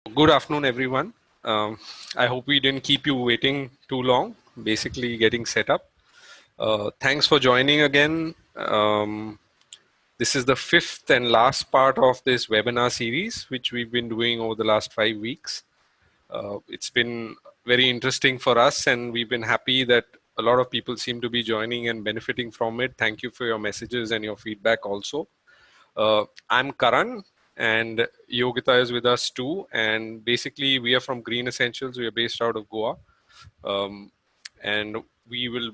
Good afternoon, everyone. I hope we didn't keep you waiting too long, basically getting set up. Thanks for joining again. This is the fifth and last part of this webinar series, which we've been doing over the last 5 weeks. It's been very interesting for us, and we've been happy that a lot of people seem to be joining and benefiting from it. Thank you for your messages and your feedback also. I'm Karan, and Yogita is with us too. And basically, we are from Green Essentials. We are based out of Goa. Um, and we will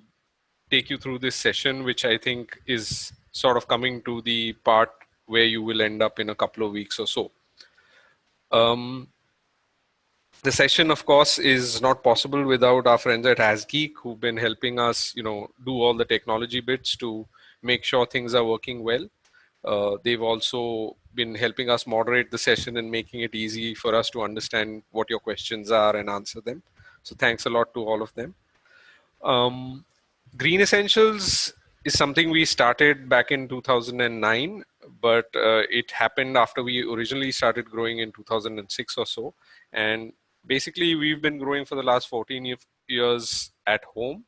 take you through this session, which I think is sort of coming to the part where you will end up in a couple of weeks or so. The session, of course, is not possible without our friends at ASGeek, who've been helping us, do all the technology bits to make sure things are working well. They've also been helping us moderate the session and making it easy for us to understand what your questions are and answer them. So thanks a lot to all of them. Green Essentials is something we started back in 2009, but it happened after we originally started growing in 2006 or so. And basically, we've been growing for the last 14 years at home.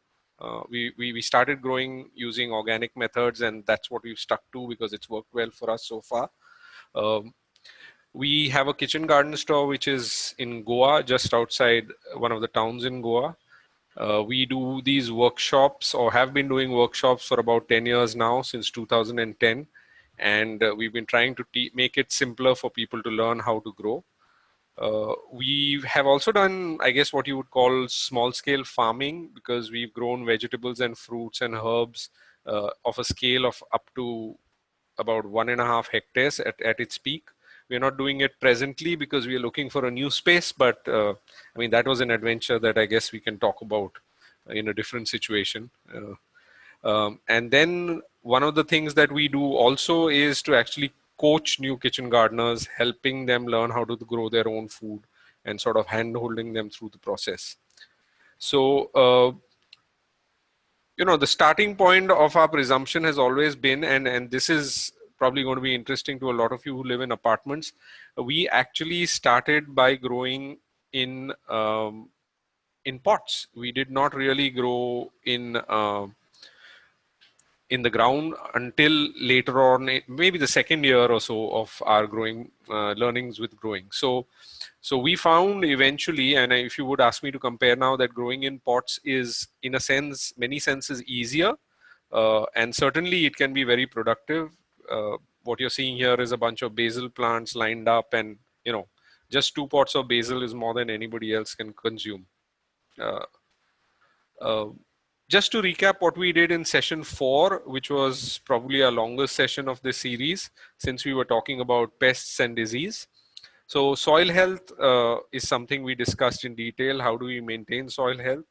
We started growing using organic methods, and that's what we've stuck to because it's worked well for us so far. Um, we have a kitchen garden store which is in Goa, just outside one of the towns in Goa. We do these workshops, or have been doing workshops for about 10 years now, since 2010. And we've been trying to make it simpler for people to learn how to grow. We have also done, I guess, what you would call small scale farming, because we've grown vegetables and fruits and herbs of a scale of up to about 1.5 hectares at its peak. We're not doing it presently because we are looking for a new space, but I mean, that was an adventure that I guess we can talk about in a different situation. And then one of the things that we do also is to actually coach new kitchen gardeners, helping them learn how to grow their own food and sort of hand holding them through the process. So, the starting point of our presumption has always been, and this is probably going to be interesting to a lot of you who live in apartments. We actually started by growing in pots. We did not really grow in the ground until later on, maybe the second year or so of our growing learnings with growing. So we found eventually, and if you would ask me to compare now, that growing in pots is, in a sense, many senses easier, and certainly it can be very productive. What you're seeing here is a bunch of basil plants lined up, and just 2 pots of basil is more than anybody else can consume. Uh, uh, just to recap what we did in session 4, which was probably a longer session of this series, since we were talking about pests and disease. So soil health is something we discussed in detail. How do we maintain soil health?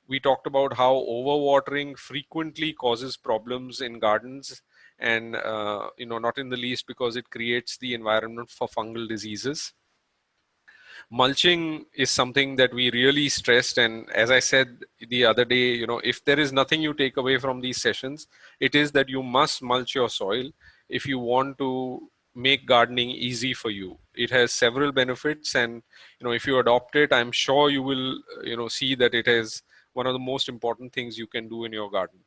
We talked about how overwatering frequently causes problems in gardens, and not in the least because it creates the environment for fungal diseases. Mulching is something that we really stressed, and as I said the other day, if there is nothing you take away from these sessions, it is that you must mulch your soil if you want to make gardening easy for you. It has several benefits, and if you adopt it, I'm sure you will see that it is one of the most important things you can do in your garden.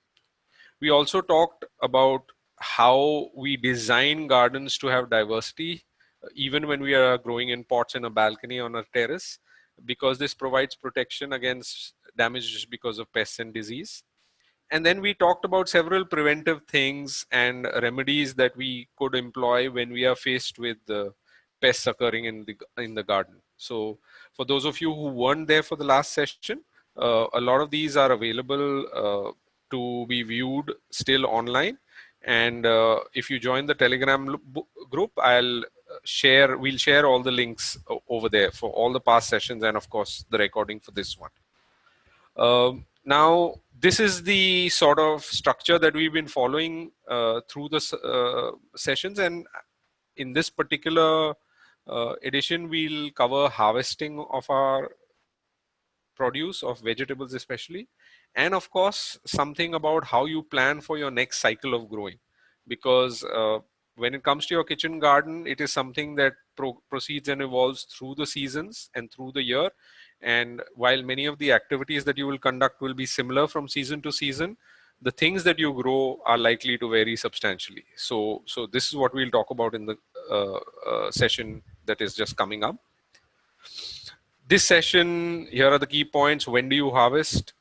We also talked about how we design gardens to have diversity, even when we are growing in pots in a balcony on a terrace, because this provides protection against damage just because of pests and disease. And then we talked about several preventive things and remedies that we could employ when we are faced with the pests occurring in the garden. So for those of you who weren't there for the last session, a lot of these are available to be viewed still online. And if you join the Telegram group, we'll share all the links over there for all the past sessions, and of course the recording for this one. Now, this is the sort of structure that we've been following through the sessions, and in this particular edition, we'll cover harvesting of our produce, of vegetables especially, and of course something about how you plan for your next cycle of growing, because when it comes to your kitchen garden, it is something that proceeds and evolves through the seasons and through the year. And while many of the activities that you will conduct will be similar from season to season, the things that you grow are likely to vary substantially. So this is what we'll talk about in the session that is just coming up. This session, here are the key points. When do you harvest?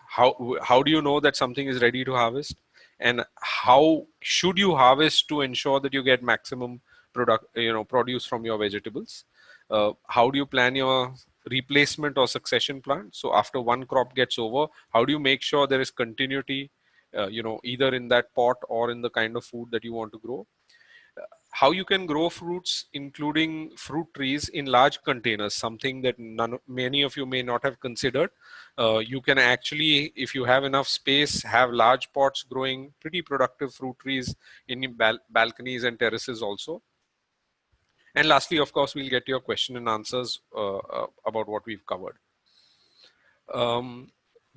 How do you know that something is ready to harvest? And how should you harvest to ensure that you get maximum produce from your vegetables? How do you plan your replacement or succession plan? So after one crop gets over, how do you make sure there is continuity, either in that pot or in the kind of food that you want to grow? How you can grow fruits, including fruit trees, in large containers, something that many of you may not have considered. You can actually, if you have enough space, have large pots growing pretty productive fruit trees in balconies and terraces also. And lastly, of course, we'll get to your question and answers about what we've covered.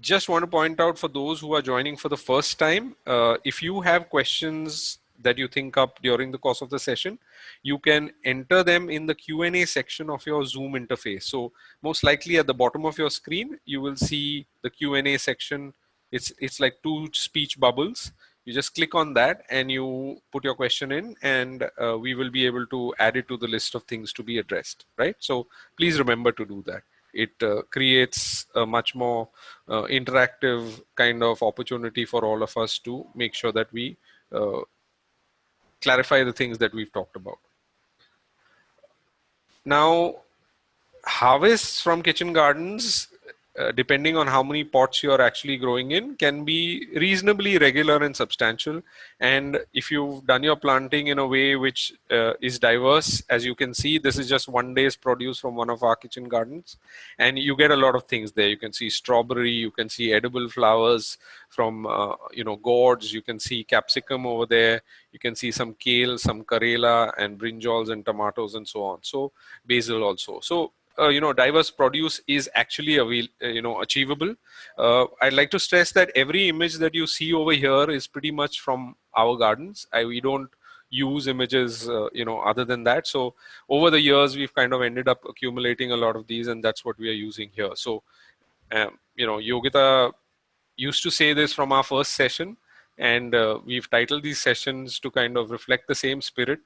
Just want to point out for those who are joining for the first time, if you have questions that you think up during the course of the session, you can enter them in the Q&A section of your Zoom interface. So most likely at the bottom of your screen, you will see the Q&A section. It's like two speech bubbles. You just click on that and you put your question in, and we will be able to add it to the list of things to be addressed, right? So please remember to do that. It creates a much more interactive kind of opportunity for all of us to make sure that we clarify the things that we've talked about. Now, harvests from kitchen gardens, depending on how many pots you're actually growing in, can be reasonably regular and substantial. And if you've done your planting in a way which is diverse, as you can see, this is just one day's produce from one of our kitchen gardens. And you get a lot of things there. You can see strawberry, you can see edible flowers from, gourds, you can see capsicum over there, you can see some kale, some karela and brinjals and tomatoes and so on. So basil also. So diverse produce is actually achievable. I'd like to stress that every image that you see over here is pretty much from our gardens. We don't use images, other than that. So over the years, we've kind of ended up accumulating a lot of these, and that's what we are using here. So, Yogita used to say this from our first session, and we've titled these sessions to kind of reflect the same spirit.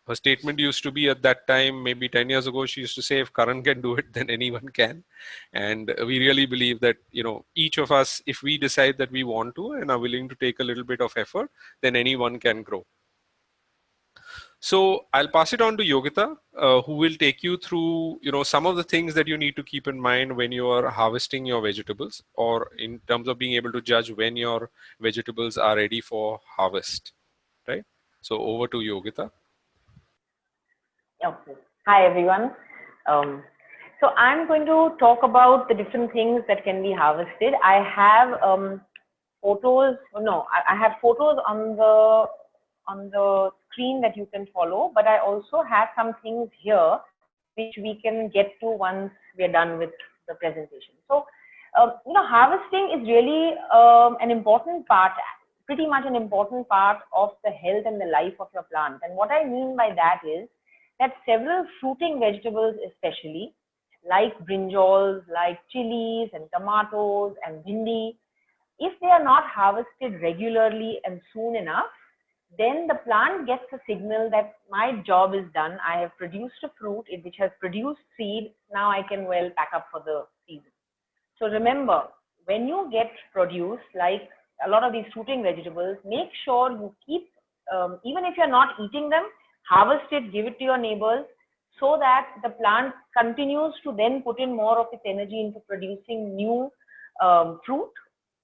Her statement used to be at that time, maybe 10 years ago, she used to say, if Karan can do it, then anyone can. And we really believe that, each of us, if we decide that we want to and are willing to take a little bit of effort, then anyone can grow. So I'll pass it on to Yogita, who will take you through, some of the things that you need to keep in mind when you are harvesting your vegetables, or in terms of being able to judge when your vegetables are ready for harvest, right? So over to Yogita. Okay. Hi, everyone. So I'm going to talk about the different things that can be harvested. I have photos. No, I have photos on the screen that you can follow, but I also have some things here which we can get to once we're done with the presentation. So, harvesting is really an important part, pretty much an important part of the health and the life of your plant. And what I mean by that is that several fruiting vegetables, especially like brinjals, like chilies and tomatoes and bhindi, if they are not harvested regularly and soon enough, then the plant gets a signal that my job is done. I have produced a fruit which has produced seed. Now I can well pack up for the season. So remember, when you get produce, like a lot of these fruiting vegetables, make sure you keep, even if you're not eating them, harvest it, give it to your neighbors, so that the plant continues to then put in more of its energy into producing new fruit.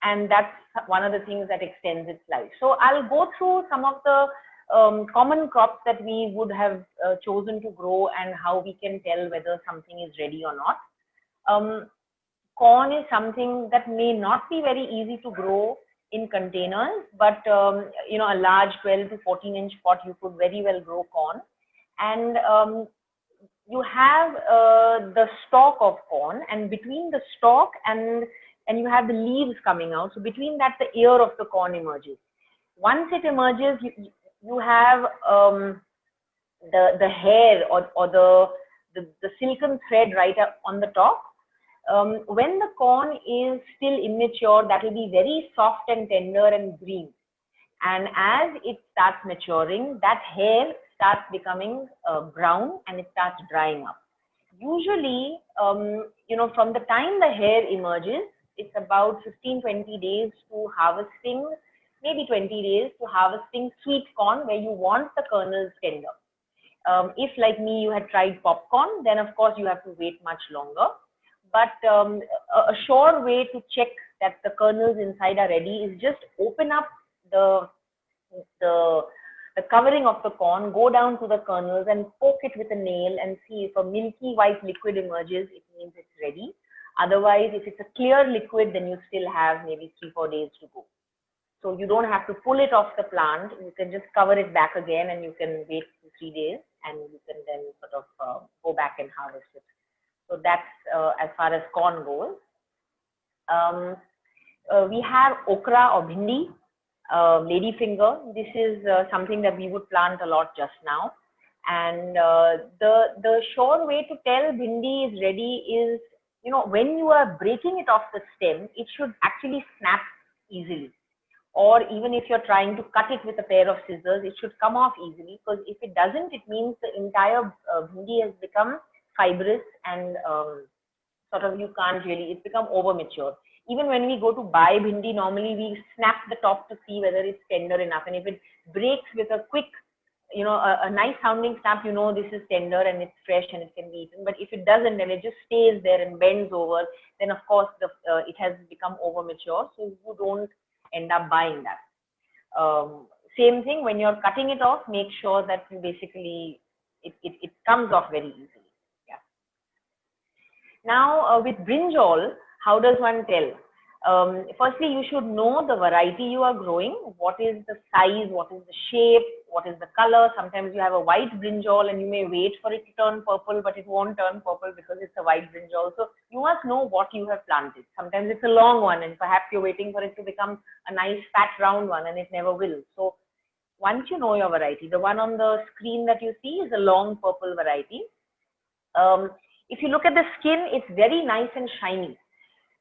And that's one of the things that extends its life. So I'll go through some of the common crops that we would have chosen to grow and how we can tell whether something is ready or not. Corn is something that may not be very easy to grow in containers, but a large 12 to 14-inch pot, you could very well grow corn. And you have the stalk of corn, and between the stalk and you have the leaves coming out. So between that, the ear of the corn emerges. Once it emerges, you have the hair or the silken thread right up on the top. When the corn is still immature, that will be very soft and tender and green. And as it starts maturing, that hair starts becoming brown and it starts drying up. Usually, from the time the hair emerges, it's about 15-20 days to harvesting, maybe 20 days to harvesting sweet corn where you want the kernels tender. If like me, you had tried popcorn, then of course you have to wait much longer. But a sure way to check that the kernels inside are ready is just open up the the the covering of the corn, go down to the kernels and poke it with a nail and see if a milky white liquid emerges, it means it's ready. Otherwise, if it's a clear liquid, then you still have maybe 3-4 days to go. So you don't have to pull it off the plant. You can just cover it back again and you can wait 3 days and you can then sort of go back and harvest it. So that's as far as corn goes. We have okra or bhindi, ladyfinger. This is something that we would plant a lot just now. And the sure way to tell bhindi is ready is, when you are breaking it off the stem, it should actually snap easily. Or even if you're trying to cut it with a pair of scissors, it should come off easily, because if it doesn't, it means the entire bhindi has become fibrous and sort of you can't really, it's become over mature. Even when we go to buy bhindi, normally we snap the top to see whether it's tender enough. And if it breaks with a quick, a nice sounding snap, this is tender and it's fresh and it can be eaten. But if it doesn't and it just stays there and bends over, then of course it has become over mature. So you don't end up buying that. Same thing, when you're cutting it off, make sure that you basically, it comes off very easily. Yeah. Now with brinjal, how does one tell? Firstly, you should know the variety you are growing. What is the size? What is the shape? What is the color? Sometimes you have a white brinjal and you may wait for it to turn purple, but it won't turn purple because it's a white brinjal. So you must know what you have planted. Sometimes it's a long one and perhaps you're waiting for it to become a nice fat round one and it never will. So once you know your variety, the one on the screen that you see is a long purple variety. If you look at the skin, it's very nice and shiny.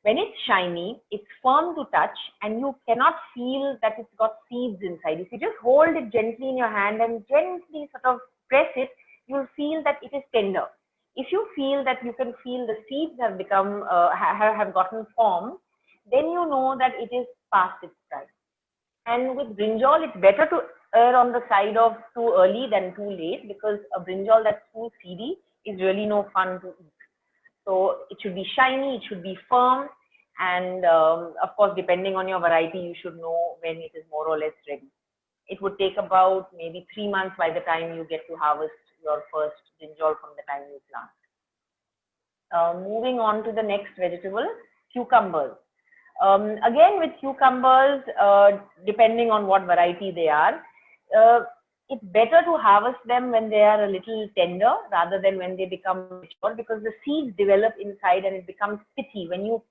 When it's shiny, it's firm to touch and you cannot feel that it's got seeds inside. If you just hold it gently in your hand and gently sort of press it, you'll feel that it is tender. If you feel that you can feel the seeds have become, have gotten formed, then you know that it is past its time. And with brinjal, it's better to err on the side of too early than too late, because a brinjal that's too seedy is really no fun to eat. So it should be shiny, it should be firm, and of course, depending on your variety, you should know when it is more or less ready. It would take about maybe 3 months by the time you get to harvest your first brinjal from the time you plant. Moving on to the next vegetable, cucumbers. Again, with cucumbers, depending on what variety they are, it's better to harvest them when they are a little tender rather than when they become mature, because the seeds develop inside and it becomes pithy. When you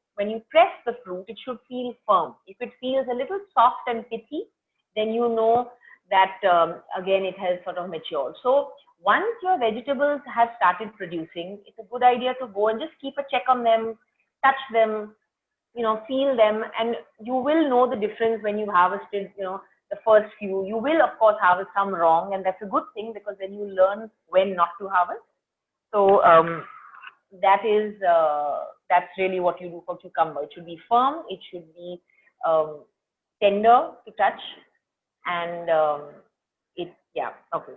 press the fruit, it should feel firm. If it feels a little soft and pithy, then you know that again it has sort of matured. So once your vegetables have started producing, it's a good idea to go and just keep a check on them, touch them, feel them, and you will know the difference when you've harvested, the first few. You will of course harvest some wrong, and that's a good thing, because then you learn when not to harvest. So that's really what you do for cucumber. It should be firm, it should be tender to touch, and okay.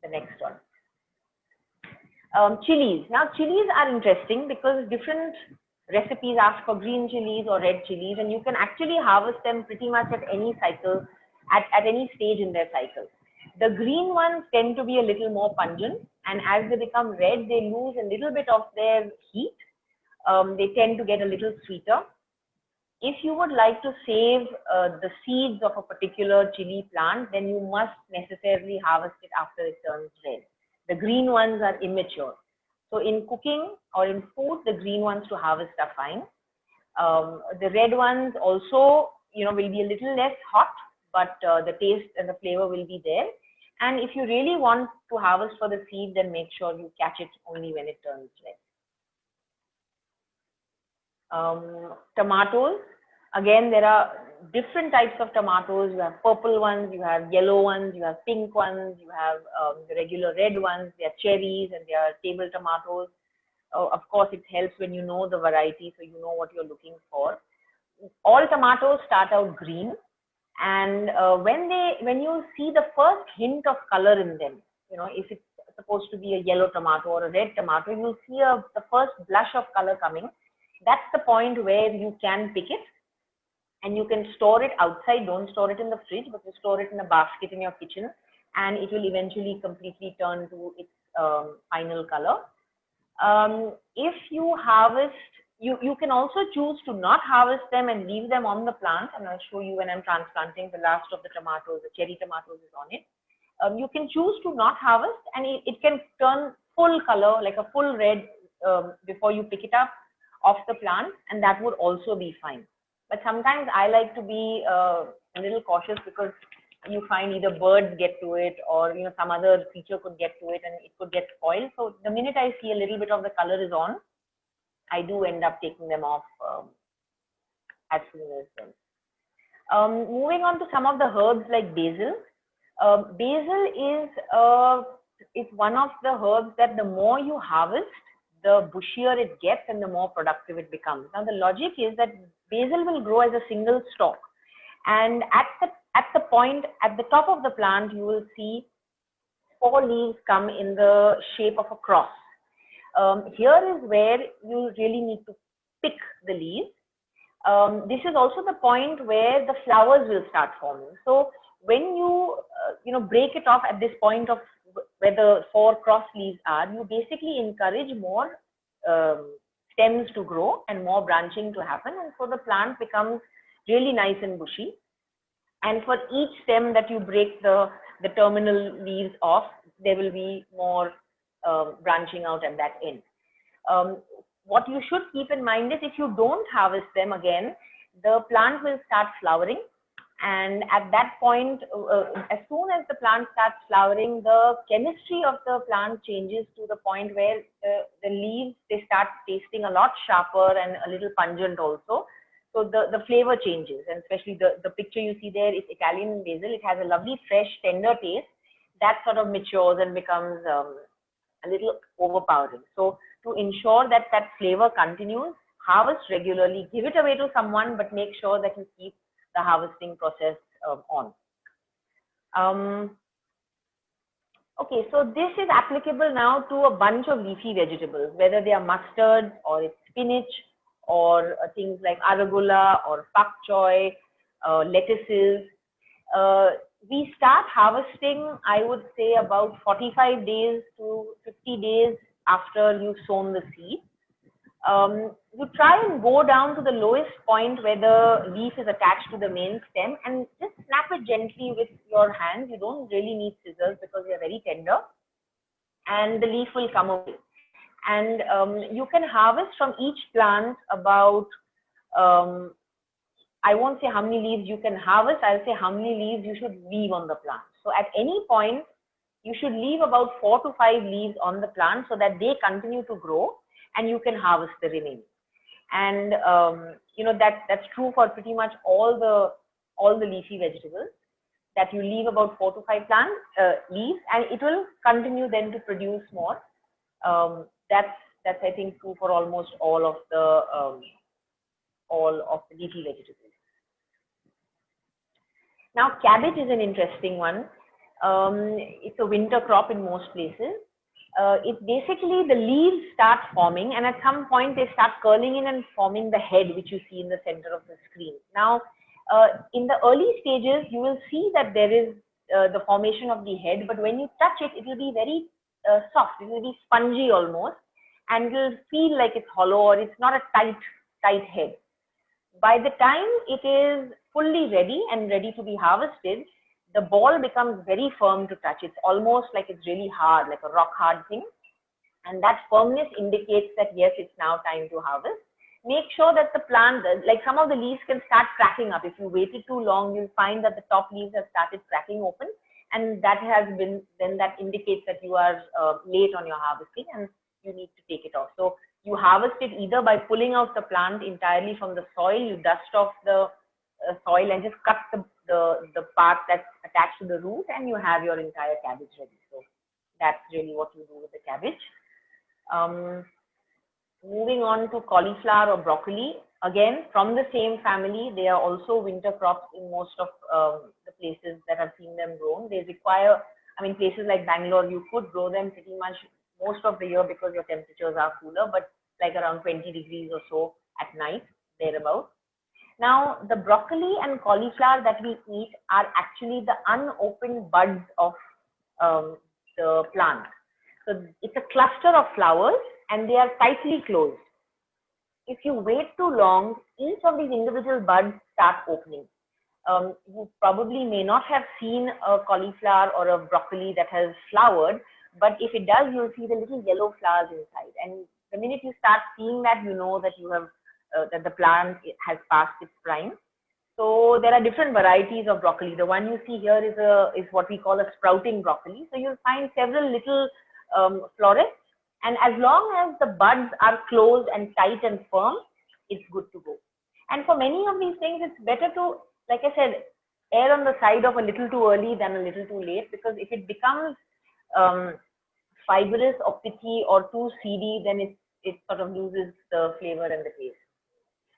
The next one. Chilies. Now chilies are interesting because different recipes ask for green chilies or red chilies, and you can actually harvest them pretty much at any cycle, at any stage in their cycle. The green ones tend to be a little more pungent, and as they become red, they lose a little bit of their heat. They tend to get a little sweeter. If you would like to save the seeds of a particular chili plant, then you must necessarily harvest it after it turns red. The green ones are immature. So in cooking or in food, the green ones to harvest are fine. The red ones also, will be a little less hot, but the taste and the flavor will be there. And if you really want to harvest for the seed, then make sure you catch it only when it turns red. Tomatoes, again, there are different types of tomatoes. You have purple ones, you have yellow ones, you have pink ones, you have the regular red ones. There are cherries and there are table tomatoes. Of course, it helps when you know the variety, so you know what you're looking for. All tomatoes start out green, and when you see the first hint of color in them, you know, if it's supposed to be a yellow tomato or a red tomato, you'll see the first blush of color coming. That's the point where you can pick it, and you can store it outside. Don't store it in the fridge, but you store it in a basket in your kitchen, and it will eventually completely turn to its final color. If you harvest, you can also choose to not harvest them and leave them on the plant. And I'll show you when I'm transplanting the last of the tomatoes, the cherry tomatoes is on it. You can choose to not harvest, and it can turn full color, like a full red, before you pick it up off the plant, and that would also be fine. But sometimes I like to be a little cautious, because you find either birds get to it, or you know, some other creature could get to it and it could get spoiled. So the minute I see a little bit of the color is on, I do end up taking them off as soon as then. Moving on to some of the herbs like basil. Basil is one of the herbs that the more you harvest, the bushier it gets and the more productive it becomes. Now the logic is that basil will grow as a single stalk, and at the point at the top of the plant, you will see 4 leaves come in the shape of a cross. Here is where you really need to pick the leaves. This is also the point where the flowers will start forming. So when you break it off at this point of where the 4 cross leaves are, you basically encourage more stems to grow and more branching to happen, and so the plant becomes really nice and bushy. And for each stem that you break the terminal leaves off, there will be more branching out at that end. What you should keep in mind is, if you don't harvest them again, the plant will start flowering. And at that point, as soon as the plant starts flowering, the chemistry of the plant changes to the point where the leaves, they start tasting a lot sharper and a little pungent also. So the flavor changes, and especially the picture you see there is Italian basil. It has a lovely, fresh, tender taste that sort of matures and becomes a little overpowering. So to ensure that that flavor continues, harvest regularly, give it away to someone, but make sure that you keep the harvesting process on. Okay, so this is applicable now to a bunch of leafy vegetables, whether they are mustard or it's spinach, or things like arugula or pak choy, lettuces. We start harvesting, I would say, about 45 days to 50 days after you've sown the seed. You try and go down to the lowest point where the leaf is attached to the main stem, and just snap it gently with your hands. You don't really need scissors because they're very tender, and the leaf will come away. And you can harvest from each plant about, I won't say how many leaves you can harvest, I'll say how many leaves you should leave on the plant. So at any point, you should leave about 4 to 5 leaves on the plant so that they continue to grow and you can harvest the remaining. And that's true for pretty much all the leafy vegetables, that you leave about 4 to 5 leaves, and it will continue then to produce more. That's I think true for almost all of the leafy vegetables. Now cabbage is an interesting one. It's a winter crop in most places. It's basically the leaves start forming, and at some point they start curling in and forming the head, which you see in the center of the screen. Now, in the early stages, you will see that there is the formation of the head, but when you touch it, it will be very soft. It will be spongy almost, and it will feel like it's hollow, or it's not a tight head. By the time it is fully ready and ready to be harvested, the ball becomes very firm to touch. It's almost like it's really hard, like a rock hard thing. And that firmness indicates that yes, it's now time to harvest. make sure that the plant, like some of the leaves can start cracking up. If you waited too long, you'll find that the top leaves have started cracking open, and that has been, then that indicates that you are late on your harvesting and you need to take it off. So you harvest it either by pulling out the plant entirely from the soil, you dust off the soil and just cut the part that's attached to the root, and you have your entire cabbage ready. So that's really what you do with the cabbage. Moving on to cauliflower or broccoli, again from the same family, they are also winter crops in most of the places that I've seen them grown. They require, I mean, places like Bangalore, you could grow them pretty much most of the year because your temperatures are cooler, but like around 20 degrees or so at night, thereabouts. Now, the broccoli and cauliflower that we eat are actually the unopened buds of the plant. So it's a cluster of flowers and they are tightly closed. If you wait too long, each of these individual buds start opening. You probably may not have seen a cauliflower or a broccoli that has flowered, but if it does, you'll see the little yellow flowers inside. And the minute you start seeing that, you know that you have that the plant has passed its prime. So there are different varieties of broccoli. The one you see here is what we call a sprouting broccoli. So you'll find several little florets, and as long as the buds are closed and tight and firm, it's good to go. And for many of these things, it's better to, like I said, err on the side of a little too early than a little too late, because if it becomes fibrous or pithy or too seedy, then it sort of loses the flavor and the taste.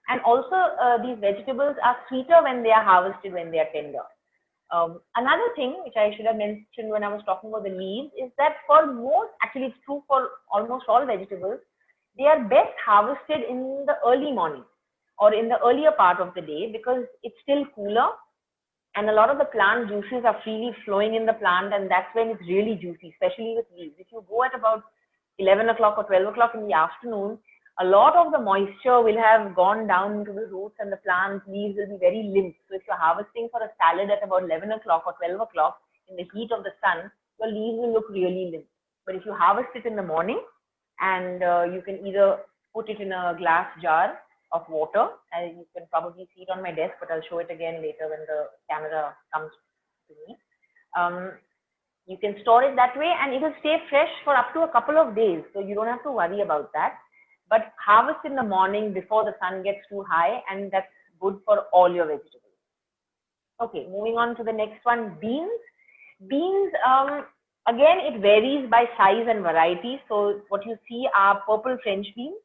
And also, these vegetables are sweeter when they are harvested, when they are tender. Another thing which I should have mentioned when I was talking about the leaves is that for most, actually it's true for almost all vegetables, they are best harvested in the early morning or in the earlier part of the day, because it's still cooler and a lot of the plant juices are freely flowing in the plant, and that's when it's really juicy, especially with leaves. If you go at about 11 o'clock or 12 o'clock in the afternoon, a lot of the moisture will have gone down into the roots and the plant leaves will be very limp. So if you're harvesting for a salad at about 11 o'clock or 12 o'clock in the heat of the sun, your leaves will look really limp. But if you harvest it in the morning, and you can either put it in a glass jar of water, and you can probably see it on my desk, but I'll show it again later when the camera comes to me. You can store it that way and it will stay fresh for up to a couple of days. So you don't have to worry about that. But harvest in the morning before the sun gets too high, and that's good for all your vegetables. Okay, moving on to the next one, beans. Beans, again, it varies by size and variety. So what you see are purple French beans.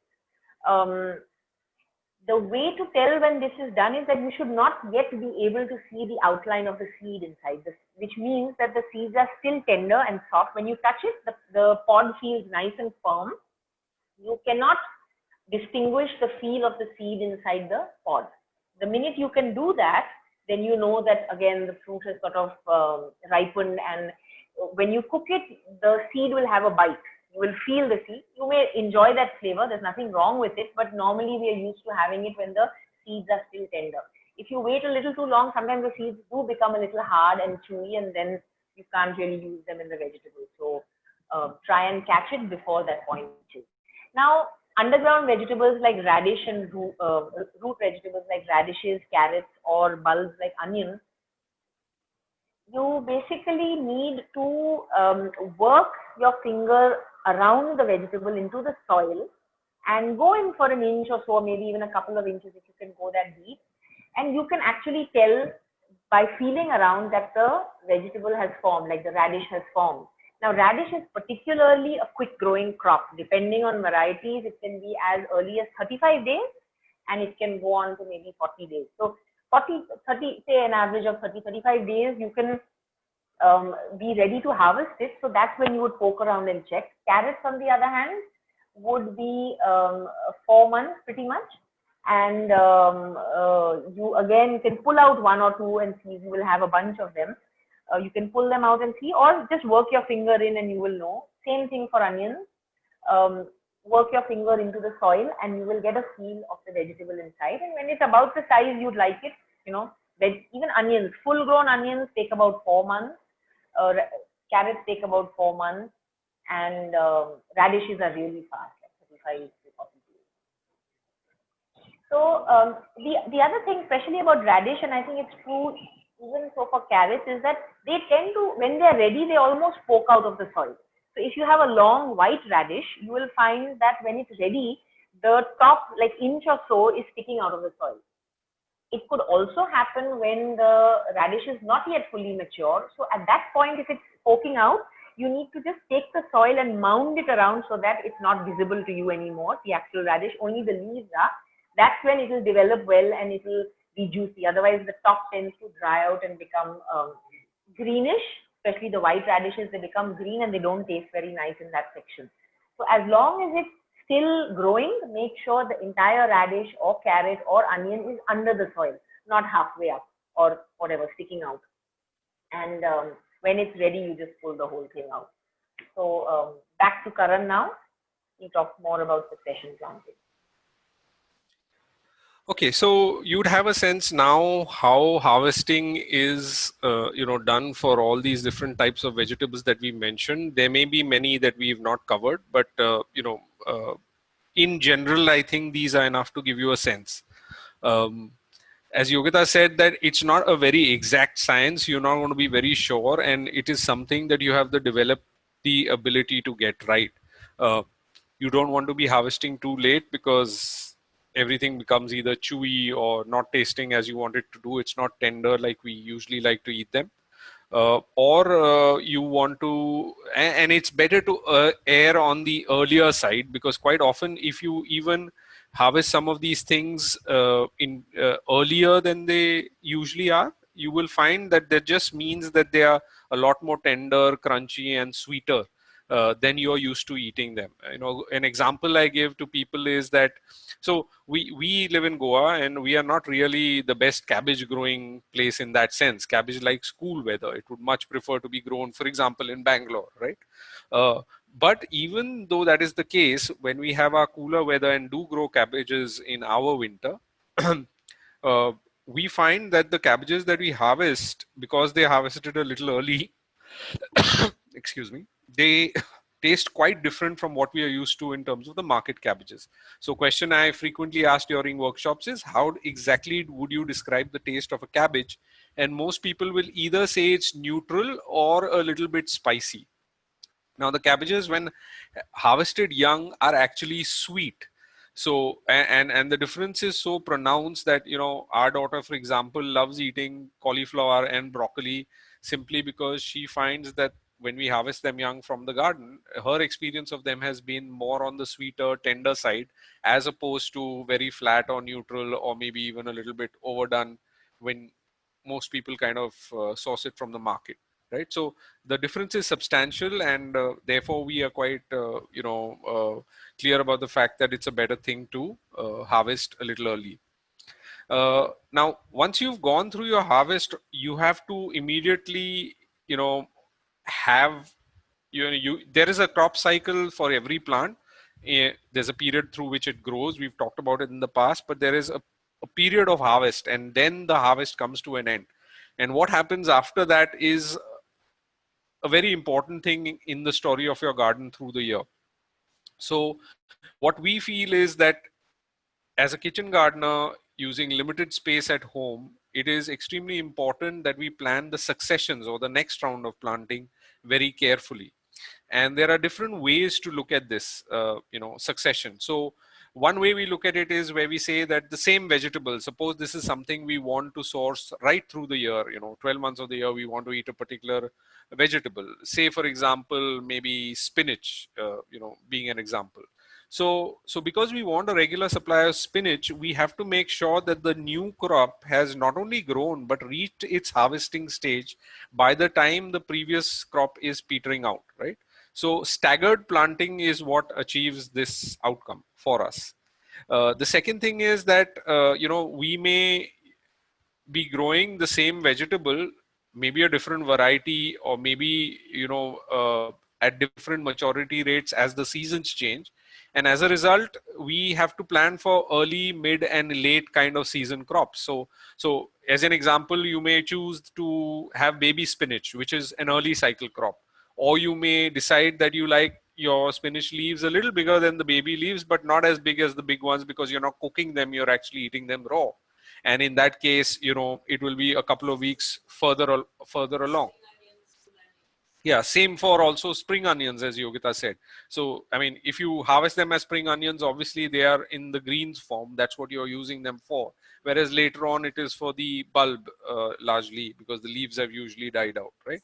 The way to tell when this is done is that you should not yet be able to see the outline of the seed inside this, which means that the seeds are still tender and soft. When you touch it, the pod feels nice and firm. You cannot distinguish the feel of the seed inside the pod. The minute you can do that, then you know that again the fruit has sort of ripened, and when you cook it, the seed will have a bite. You will feel the seed. You may enjoy that flavor. There's nothing wrong with it, but normally we are used to having it when the seeds are still tender. If you wait a little too long, sometimes the seeds do become a little hard and chewy, and then you can't really use them in the vegetables. So try and catch it before that point. Now, underground vegetables like radish and root vegetables like radishes, carrots, or bulbs like onions, you basically need to work your finger around the vegetable into the soil and go in for an inch or so, maybe even a couple of inches if you can go that deep. And you can actually tell by feeling around that the vegetable has formed, like the radish has formed. Now, radish is particularly a quick growing crop. Depending on varieties, it can be as early as 35 days and it can go on to maybe 40 days. So 30, say an average of 35 days, you can be ready to harvest it. So that's when you would poke around and check. Carrots, on the other hand, would be 4 months pretty much. And you again can pull out 1 or 2 and see, you will have a bunch of them. You can pull them out and see, or just work your finger in and you will know. Same thing for onions. Work your finger into the soil and you will get a feel of the vegetable inside. And when it's about the size you'd like it, you know, even onions, full grown onions take about 4 months. Carrots take about 4 months, and radishes are really fast, like 35 to 40 days. So the other thing, especially about radish, and I think it's true even so for carrots, is that they tend to, when they're ready, they almost poke out of the soil. So if you have a long white radish, you will find that when it's ready, the top like inch or so is sticking out of the soil. It could also happen when the radish is not yet fully mature. So at that point, if it's poking out, you need to just take the soil and mound it around so that it's not visible to you anymore, the actual radish, only the leaves are. That's when it will develop well and it will be juicy. Otherwise, the top tends to dry out and become greenish, especially the white radishes, they become green and they don't taste very nice in that section. So as long as it's still growing, make sure the entire radish or carrot or onion is under the soil, not halfway up or whatever, sticking out. And when it's ready, you just pull the whole thing out. So back to Karan now. He talks more about succession planting. Okay, so you'd have a sense now how harvesting is, done for all these different types of vegetables that we mentioned. There may be many that we've not covered, but in general, I think these are enough to give you a sense. As Yogita said, that it's not a very exact science. You're not going to be very sure, and it is something that you have to develop the ability to get right. You don't want to be harvesting too late because everything becomes either chewy or not tasting as you want it to do. It's not tender like we usually like to eat them. Or you want to, and it's better to err on the earlier side, because quite often if you even harvest some of these things in earlier than they usually are, you will find that that just means that they are a lot more tender, crunchy, and sweeter than you're used to eating them. An example I give to people is that, so we live in Goa and we are not really the best cabbage growing place in that sense. Cabbage likes cool weather. It would much prefer to be grown, for example, in Bangalore, right? But even though that is the case, when we have our cooler weather and do grow cabbages in our winter, uh, we find that the cabbages that we harvest, because they harvested a little early, excuse me, they taste quite different from what we are used to in terms of the market cabbages. So question I frequently asked during workshops is, how exactly would you describe the taste of a cabbage? And most people will either say it's neutral or a little bit spicy. Now the cabbages, when harvested young, are actually sweet. So and the difference is so pronounced that, our daughter, for example, loves eating cauliflower and broccoli simply because she finds that when we harvest them young from the garden, her experience of them has been more on the sweeter, tender side, as opposed to very flat or neutral, or maybe even a little bit overdone when most people kind of source it from the market, right? So the difference is substantial, and therefore we are quite clear about the fact that it's a better thing to harvest a little early. Now once you've gone through your harvest, you have to immediately have there is a crop cycle for every plant. There's a period through which it grows. We've talked about it in the past, but there is a period of harvest, and then the harvest comes to an end. And what happens after that is a very important thing in the story of your garden through the year. So what we feel is that as a kitchen gardener using limited space at home, it is extremely important that we plan the successions or the next round of planting very carefully. And there are different ways to look at this, succession. So one way we look at it is where we say that the same vegetable, suppose this is something we want to source right through the year, 12 months of the year, we want to eat a particular vegetable. Say, for example, maybe spinach, being an example. So because we want a regular supply of spinach, we have to make sure that the new crop has not only grown, but reached its harvesting stage by the time the previous crop is petering out, right? So staggered planting is what achieves this outcome for us. The second thing is that, we may be growing the same vegetable, maybe a different variety, or maybe, at different maturity rates as the seasons change. And as a result, we have to plan for early, mid, and late kind of season crops. So as an example, you may choose to have baby spinach, which is an early cycle crop. Or you may decide that you like your spinach leaves a little bigger than the baby leaves, but not as big as the big ones, because you're not cooking them, you're actually eating them raw. And in that case, it will be a couple of weeks further along. Yeah, same for also spring onions, as Yogita said. So, I mean, if you harvest them as spring onions, obviously they are in the greens form. That's what you're using them for. Whereas later on, it is for the bulb largely, because the leaves have usually died out, right?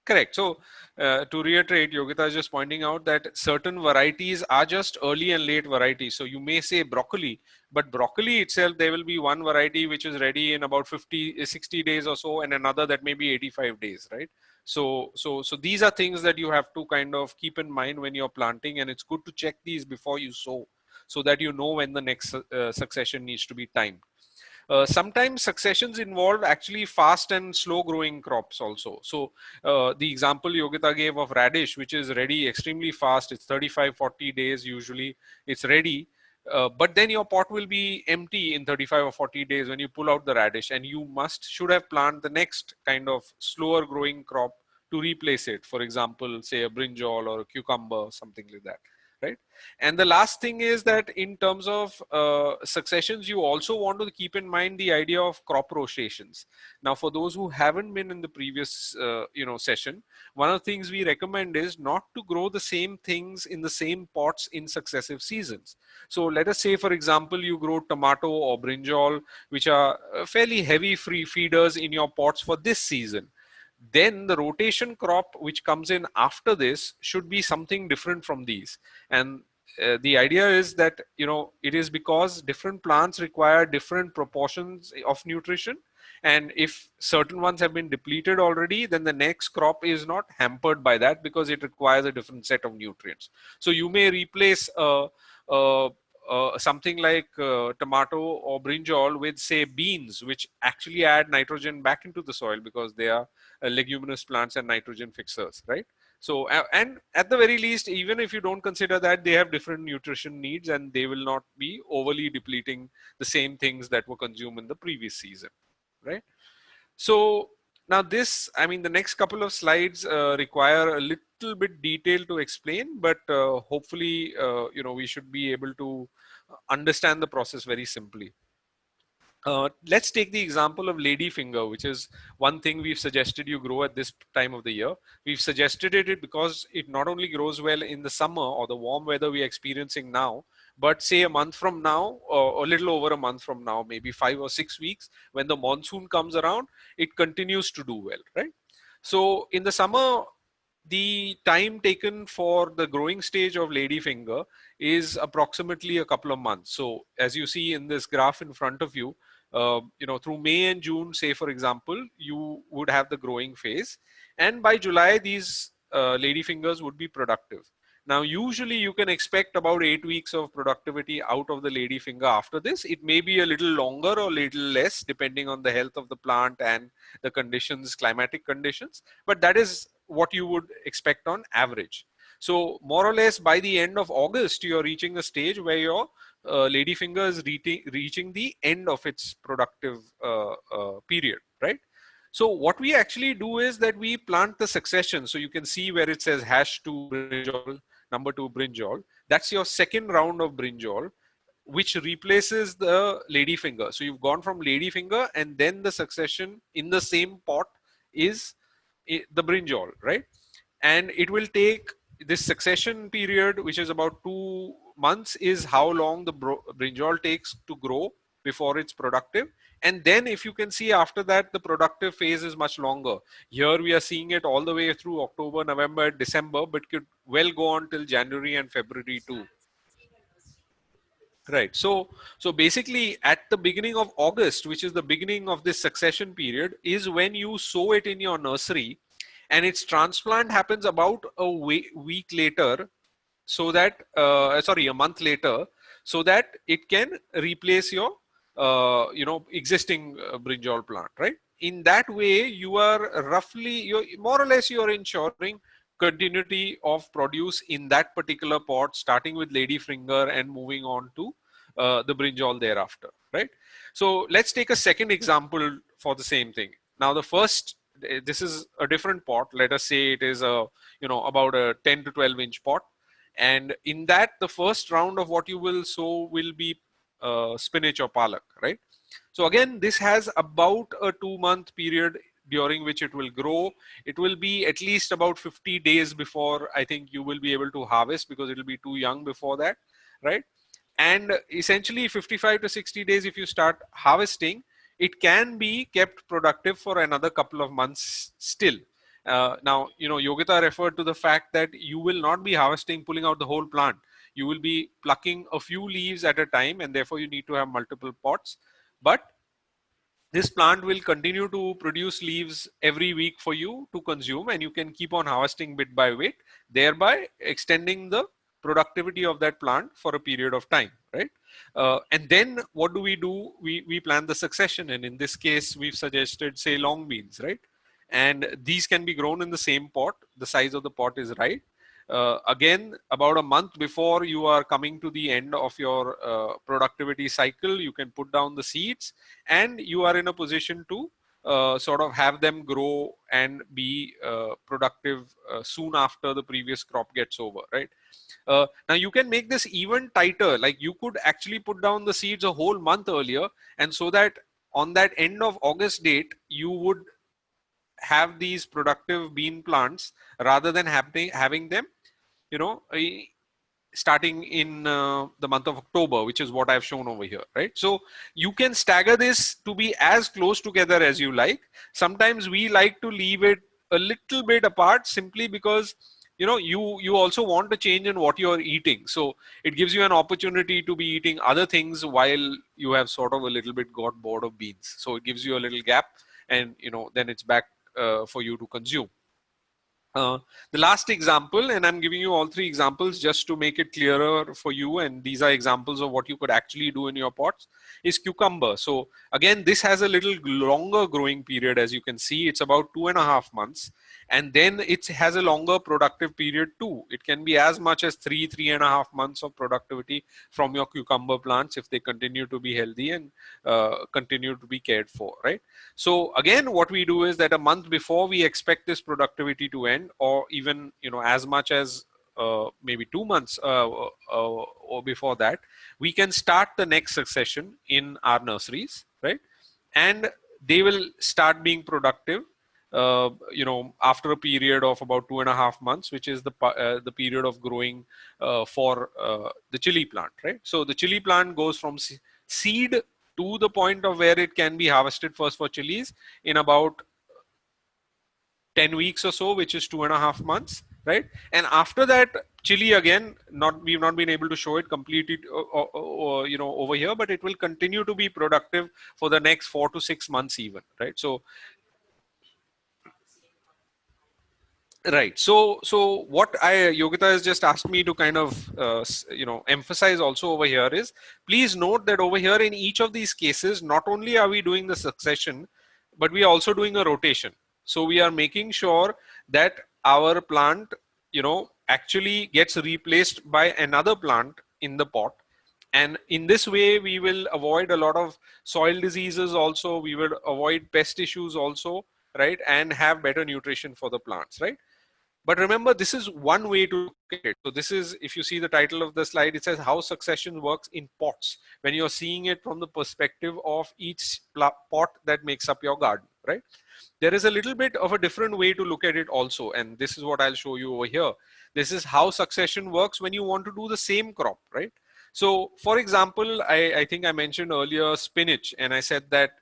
Correct. So, to reiterate, Yogita is just pointing out that certain varieties are just early and late varieties. So, you may say broccoli, but broccoli itself, there will be one variety which is ready in about 50, 60 days or so, and another that may be 85 days, right? So these are things that you have to kind of keep in mind when you're planting, and it's good to check these before you sow, so that you know when the next succession needs to be timed. Sometimes successions involve actually fast and slow growing crops also. So the example Yogita gave of radish, which is ready extremely fast, it's 35, 40 days usually, it's ready. But then your pot will be empty in 35 or 40 days when you pull out the radish, and you should have planted the next kind of slower growing crop to replace it. For example, say a brinjal or a cucumber, something like that, right? And the last thing is that in terms of successions, you also want to keep in mind the idea of crop rotations. Now, for those who haven't been in the previous session, one of the things we recommend is not to grow the same things in the same pots in successive seasons. So let us say, for example, you grow tomato or brinjal, which are fairly heavy free feeders in your pots for this season. Then the rotation crop which comes in after this should be something different from these. And the idea is that it is because different plants require different proportions of nutrition, and if certain ones have been depleted already, then the next crop is not hampered by that, because it requires a different set of nutrients. So you may replace something like tomato or brinjal with, say, beans, which actually add nitrogen back into the soil, because they are leguminous plants and nitrogen fixers, right? So, and at the very least, even if you don't consider that, they have different nutrition needs, and they will not be overly depleting the same things that were consumed in the previous season, right? So now this, I mean, the next couple of slides require a little bit detail to explain, but hopefully, we should be able to understand the process very simply. Let's take the example of ladyfinger, which is one thing we've suggested you grow at this time of the year. We've suggested it because it not only grows well in the summer or the warm weather we're experiencing now, but say a month from now, or a little over a month from now, maybe 5 or 6 weeks, when the monsoon comes around, it continues to do well, right? So in the summer, the time taken for the growing stage of ladyfinger is approximately a couple of months. So as you see in this graph in front of you, through May and June, say for example, you would have the growing phase, and by July these ladyfingers would be productive. Now, usually you can expect about 8 weeks of productivity out of the ladyfinger after this. It may be a little longer or a little less, depending on the health of the plant and the conditions, climatic conditions, but that is what you would expect on average. So more or less by the end of August, you're reaching a stage where your ladyfinger is reaching the end of its productive period, right? So what we actually do is that we plant the succession. So you can see where it says #2 brinjal, number 2 brinjal. That's your second round of brinjal, which replaces the ladyfinger. So you've gone from ladyfinger, and then the succession in the same pot is the brinjal, right? And it will take this succession period, which is about 2 months, is how long the brinjal takes to grow before it's productive. And then if you can see, after that, the productive phase is much longer. Here we are seeing it all the way through October, November, December, but could well go on till January and February too. Right. So basically at the beginning of August, which is the beginning of this succession period, is when you sow it in your nursery, and its transplant happens about a week later, so that a month later, so that it can replace your existing brinjal plant, right? In that way, you are more or less you're ensuring continuity of produce in that particular pot, starting with ladyfinger and moving on to the brinjal thereafter, right? So let's take a second example for the same thing. Now, the first this is a different pot. Let us say it is a, about a 10 to 12 inch pot. And in that, the first round of what you will sow will be spinach or palak, right? So again, this has about a 2-month period during which it will grow. It will be at least about 50 days before I think you will be able to harvest, because it will be too young before that, right? And essentially 55 to 60 days, if you start harvesting, it can be kept productive for another couple of months still. Now, Yogita referred to the fact that you will not be harvesting, pulling out the whole plant. You will be plucking a few leaves at a time, and therefore you need to have multiple pots. But this plant will continue to produce leaves every week for you to consume, and you can keep on harvesting bit by bit, thereby extending the productivity of that plant for a period of time, right? And then what do? We plan the succession, and in this case, we've suggested, say, long beans, right? And these can be grown in the same pot. The size of the pot is right. Again, about a month before you are coming to the end of your productivity cycle, you can put down the seeds, and you are in a position to sort of have them grow and be productive soon after the previous crop gets over, right? Now you can make this even tighter. Like, you could actually put down the seeds a whole month earlier, and so that on that end of August date, you would have these productive bean plants rather than having them, you know, starting in the month of October, which is what I've shown over here, right? So you can stagger this to be as close together as you like. Sometimes we like to leave it a little bit apart, simply because you also want to change in what you're eating. So it gives you an opportunity to be eating other things while you have sort of a little bit got bored of beans. So it gives you a little gap, and then it's back for you to consume. The last example, and I'm giving you all three examples just to make it clearer for you, and these are examples of what you could actually do in your pots, is cucumber. So again, this has a little longer growing period. As you can see, it's about 2.5 months, and then it has a longer productive period too. It can be as much as 3.5 months of productivity from your cucumber plants if they continue to be healthy and continue to be cared for, right? So again, what we do is that a month before we expect this productivity to end, or even as much as maybe 2 months or before that, we can start the next succession in our nurseries, right? And they will start being productive after a period of about 2.5 months, which is the period of growing for the chili plant, right? So the chili plant goes from seed to the point of where it can be harvested first for chilies in about 10 weeks or so, which is 2.5 months, right? And after that, chili, again, we've not been able to show it completely over here, but it will continue to be productive for the next 4 to 6 months even, right? So right. So what Yogita has just asked me to kind of, emphasize also over here is, please note that over here in each of these cases, not only are we doing the succession, but we are also doing a rotation. So we are making sure that our plant, actually gets replaced by another plant in the pot. And in this way, we will avoid a lot of soil diseases also. We will avoid pest issues also, right? And have better nutrition for the plants, right? But remember, this is one way to look at it. So this is, if you see the title of the slide, it says how succession works in pots, when you're seeing it from the perspective of each pot that makes up your garden, right? There is a little bit of a different way to look at it also. And this is what I'll show you over here. This is how succession works when you want to do the same crop, right? So for example, I think I mentioned earlier spinach, and I said that,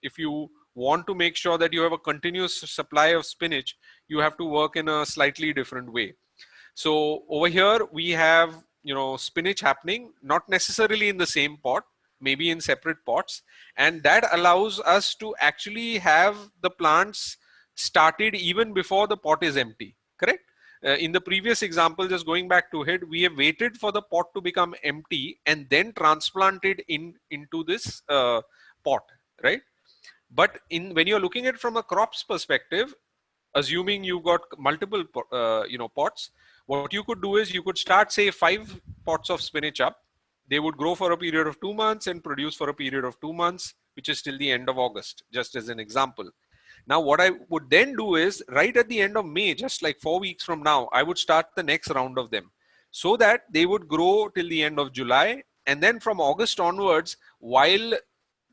if you want to make sure that you have a continuous supply of spinach, you have to work in a slightly different way. So over here we have, spinach happening, not necessarily in the same pot, maybe in separate pots. And that allows us to actually have the plants started even before the pot is empty, correct? In the previous example, just going back to it, we have waited for the pot to become empty and then transplanted into this pot, right? But when you're looking at it from a crop's perspective, assuming you've got multiple pots, what you could do is you could start, say, 5 pots of spinach up. They would grow for a period of 2 months and produce for a period of 2 months, which is till the end of August, just as an example. Now, what I would then do is right at the end of May, just like 4 weeks from now, I would start the next round of them so that they would grow till the end of July. And then from August onwards, while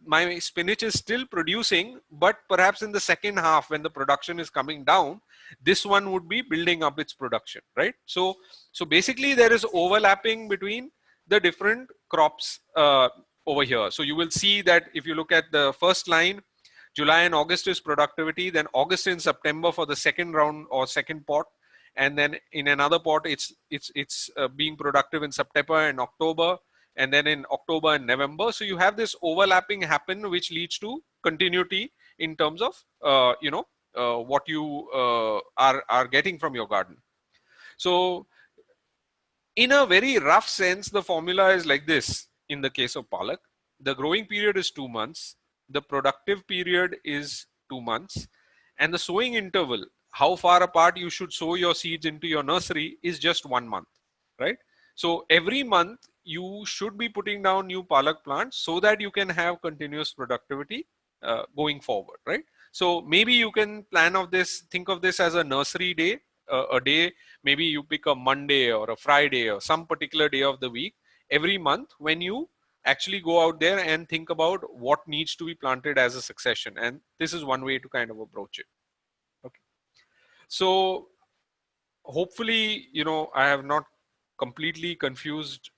my spinach is still producing, but perhaps in the second half when the production is coming down, this one would be building up its production, right? So basically there is overlapping between the different crops over here. So you will see that if you look at the first line, July and August is productivity, then August and September for the second round or second pot, and then in another pot it's being productive in September and October, and then in October and November. So you have this overlapping happen, which leads to continuity in terms of what you are getting from your garden. So in a very rough sense, the formula is like this. In the case of Palak, the growing period is 2 months, the productive period is 2 months, and the sowing interval, how far apart you should sow your seeds into your nursery, is just 1 month, right? So every month you should be putting down new Palak plants so that you can have continuous productivity going forward, right? So maybe you can plan of this, think of this as a nursery day, a day, maybe you pick a Monday or a Friday or some particular day of the week every month when you actually go out there and think about what needs to be planted as a succession. And this is one way to kind of approach it. Okay. So hopefully, I have not completely confused,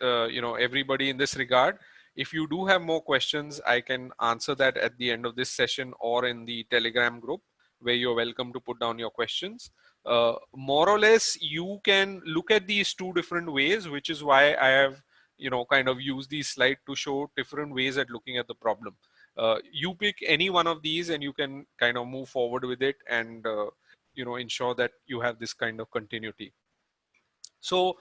everybody in this regard. If you do have more questions, I can answer that at the end of this session or in the Telegram group, where you're welcome to put down your questions. More or less, you can look at these two different ways, which is why I have, kind of used these slides to show different ways at looking at the problem. You pick any one of these and you can kind of move forward with it and, ensure that you have this kind of continuity. So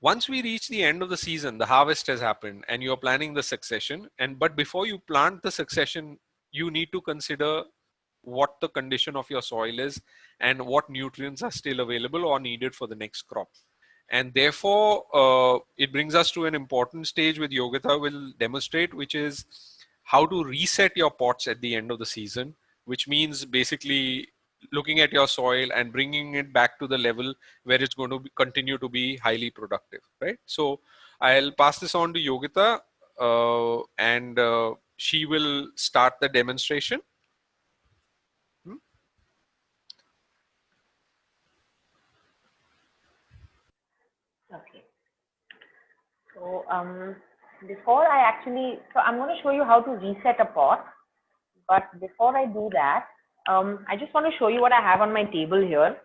once we reach the end of the season, the harvest has happened and you're planning the succession. But before you plant the succession, you need to consider what the condition of your soil is and what nutrients are still available or needed for the next crop. And therefore, it brings us to an important stage which Yogita will demonstrate, which is how to reset your pots at the end of the season, which means basically looking at your soil and bringing it back to the level where it's going to continue to be highly productive, right? So I'll pass this on to Yogita and she will start the demonstration. Okay. So before I actually, so I'm going to show you how to reset a pot. But before I do that, I just want to show you what I have on my table here.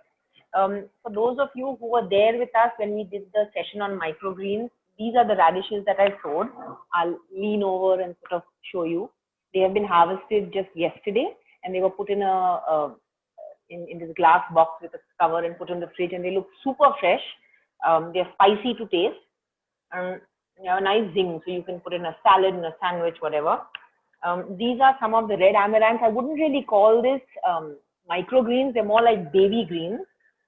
For those of you who were there with us when we did the session on microgreens, these are the radishes that I sowed. I'll lean over and sort of show you. They have been harvested just yesterday, and they were put in in this glass box with a cover and put in the fridge, and they look super fresh. They're spicy to taste, and they have a nice zing, so you can put in a salad, in a sandwich, whatever. These are some of the red amaranth. I wouldn't really call this microgreens. They're more like baby greens.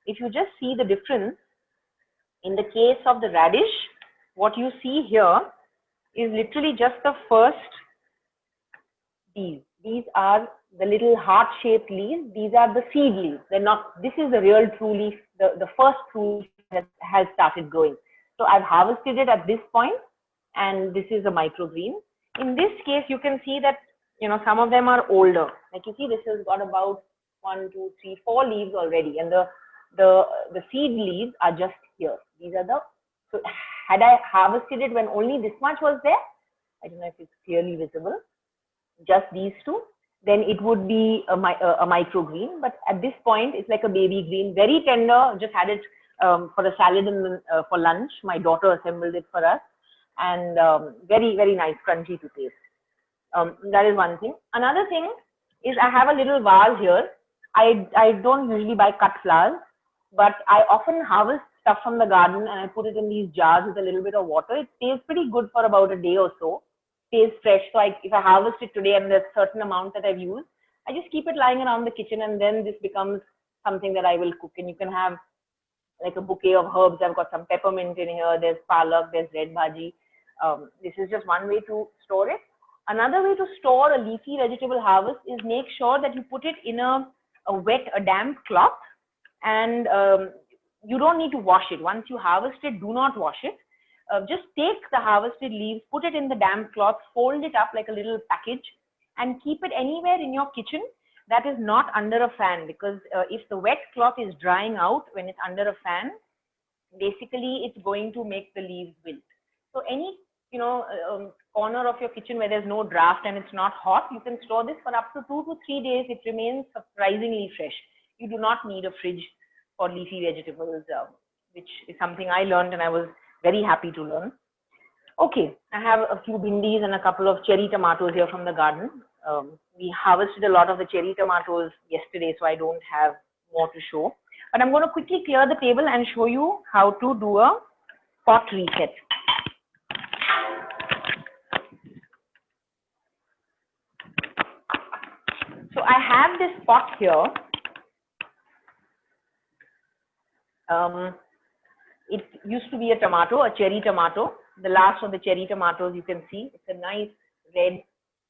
If you just see the difference, in the case of the radish, what you see here is literally just the first leaves. These are the little heart-shaped leaves. These are the seed leaves. They're not, this is the real true leaf, the first true leaf that has started growing. So I've harvested it at this point, and this is a microgreen. In this case, you can see that, some of them are older. Like you see, this has got about 1, 2, 3, 4 leaves already, and the seed leaves are just here. These are so had I harvested it when only this much was there, I don't know if it's clearly visible, just these two, then it would be a microgreen. But at this point, it's like a baby green, very tender. Just had it for a salad and for lunch. My daughter assembled it for us, and very, very nice, crunchy to taste. That is one thing. Another thing is I have a little vase here. I don't usually buy cut flowers, but I often harvest stuff from the garden and I put it in these jars with a little bit of water. It stays pretty good for about a day or so. Stays fresh. So if I harvest it today and there's a certain amount that I've used, I just keep it lying around the kitchen, and then this becomes something that I will cook. And you can have like a bouquet of herbs. I've got some peppermint in here. There's palak. There's red bhaji. This is just one way to store it. Another way to store a leafy vegetable harvest is make sure that you put it in a damp cloth, and you don't need to wash it. Once you harvest it, do not wash it. Just take the harvested leaves, put it in the damp cloth, fold it up like a little package, and keep it anywhere in your kitchen that is not under a fan, because if the wet cloth is drying out when it's under a fan, basically it's going to make the leaves wilt. So any corner of your kitchen where there's no draft and it's not hot, you can store this for up to 2 to 3 days. It remains surprisingly fresh. You do not need a fridge for leafy vegetables, which is something I learned and I was very happy to learn. Okay, I have a few bhindis and a couple of cherry tomatoes here from the garden. We harvested a lot of the cherry tomatoes yesterday, so I don't have more to show. But I'm going to quickly clear the table and show you how to do a pot reset. So I have this pot here. It used to be a tomato, a cherry tomato. The last of the cherry tomatoes you can see. It's a nice red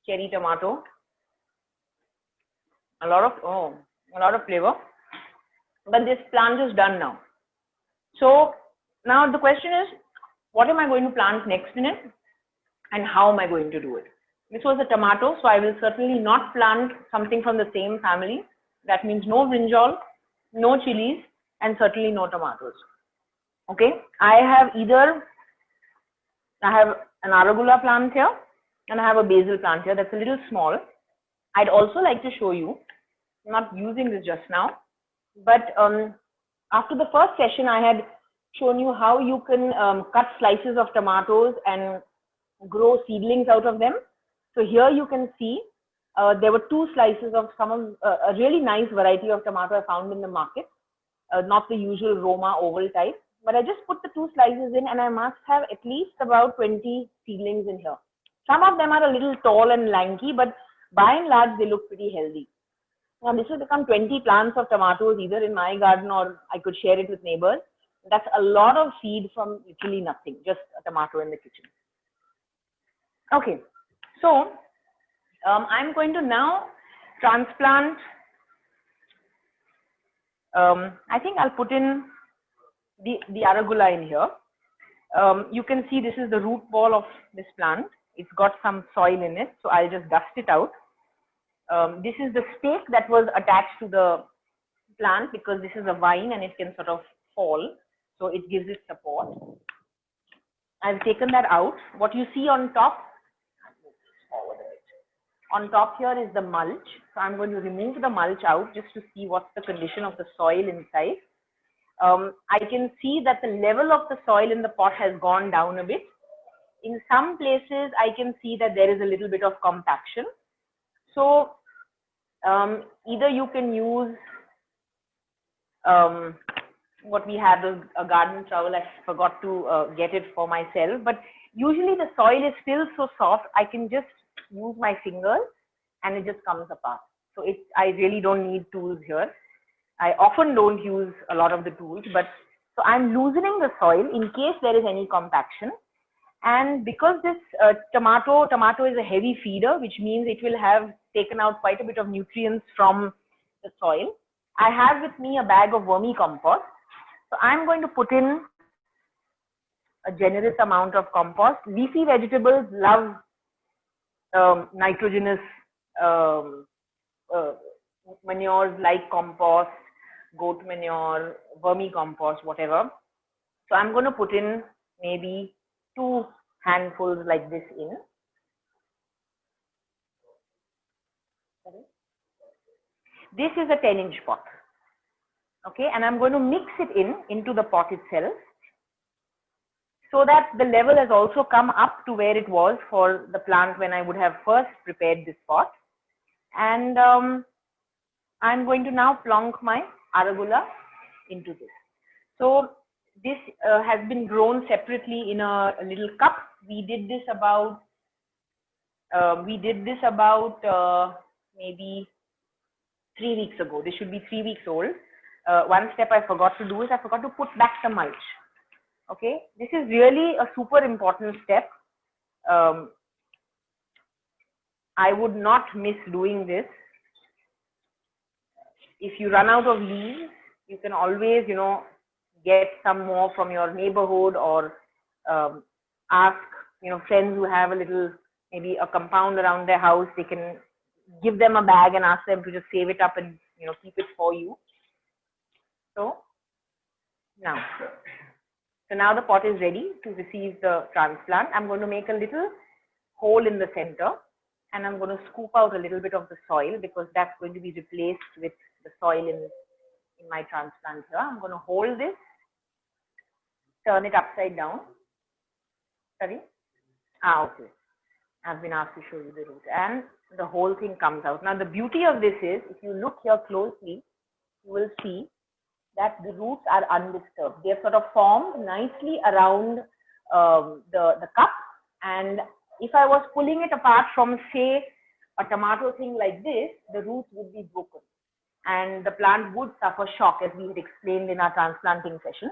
cherry tomato. A lot of flavor. But this plant is done now. So now the question is, what am I going to plant next in it? And how am I going to do it? This was a tomato, so I will certainly not plant something from the same family. That means no brinjal, no chilies, and certainly no tomatoes. Okay, I have an arugula plant here, and I have a basil plant here that's a little small. I'd also like to show you, I'm not using this just now, but after the first session, I had shown you how you can cut slices of tomatoes and grow seedlings out of them. So here you can see there were 2 slices of a really nice variety of tomato I found in the market, not the usual Roma oval type. But I just put the 2 slices in, and I must have at least about 20 seedlings in here. Some of them are a little tall and lanky, but by and large, they look pretty healthy. Now, this will become 20 plants of tomatoes, either in my garden or I could share it with neighbors. That's a lot of seed from literally nothing, just a tomato in the kitchen. Okay, so I'm going to now transplant. I think I'll put in the arugula in here. You can see this is the root ball of this plant. It's got some soil in it, so I'll just dust it out. This is the stake that was attached to the plant, because this is a vine and it can sort of fall, so it gives it support. I've taken that out. What you see on top, here is the mulch. So I'm going to remove the mulch out just to see what's the condition of the soil inside. I can see that the level of the soil in the pot has gone down a bit. In some places, I can see that there is a little bit of compaction. So either you can use what we have, a garden trowel. I forgot to get it for myself, but usually the soil is still so soft, I can just use my fingers and it just comes apart. So I really don't need tools here. I often don't use a lot of the tools, but so I'm loosening the soil in case there is any compaction. And because this tomato is a heavy feeder, which means it will have taken out quite a bit of nutrients from the soil. I have with me a bag of vermicompost. So I'm going to put in a generous amount of compost. Leafy vegetables love nitrogenous manures like compost, goat manure, vermicompost, whatever. So I'm going to put in maybe 2 handfuls like this in. This is a 10-inch pot. Okay, and I'm going to mix it into the pot itself, so that the level has also come up to where it was for the plant when I would have first prepared this pot. And I'm going to now plonk my arugula into this. So this has been grown separately in a little cup. We did this about maybe 3 weeks ago. This should be 3 weeks old. One step I forgot to do is I forgot to put back the mulch. Okay, this is really a super important step. I would not miss doing this. If you run out of leaves, you can always, get some more from your neighborhood, or um, ask, friends who have a little, maybe a compound around their house. They can give them a bag and ask them to just save it up and, keep it for you. So now, so now the pot is ready to receive the transplant. I'm going to make a little hole in the center, and I'm going to scoop out a little bit of the soil, because that's going to be replaced with the soil in my transplant here. I'm going to hold this, turn it upside down. Sorry? Okay. I've been asked to show you the root, and the whole thing comes out. Now, the beauty of this is, if you look here closely, you will see that the roots are undisturbed. They have sort of formed nicely around the cup. And if I was pulling it apart from, say, a tomato thing like this, the roots would be broken, and the plant would suffer shock, as we had explained in our transplanting session.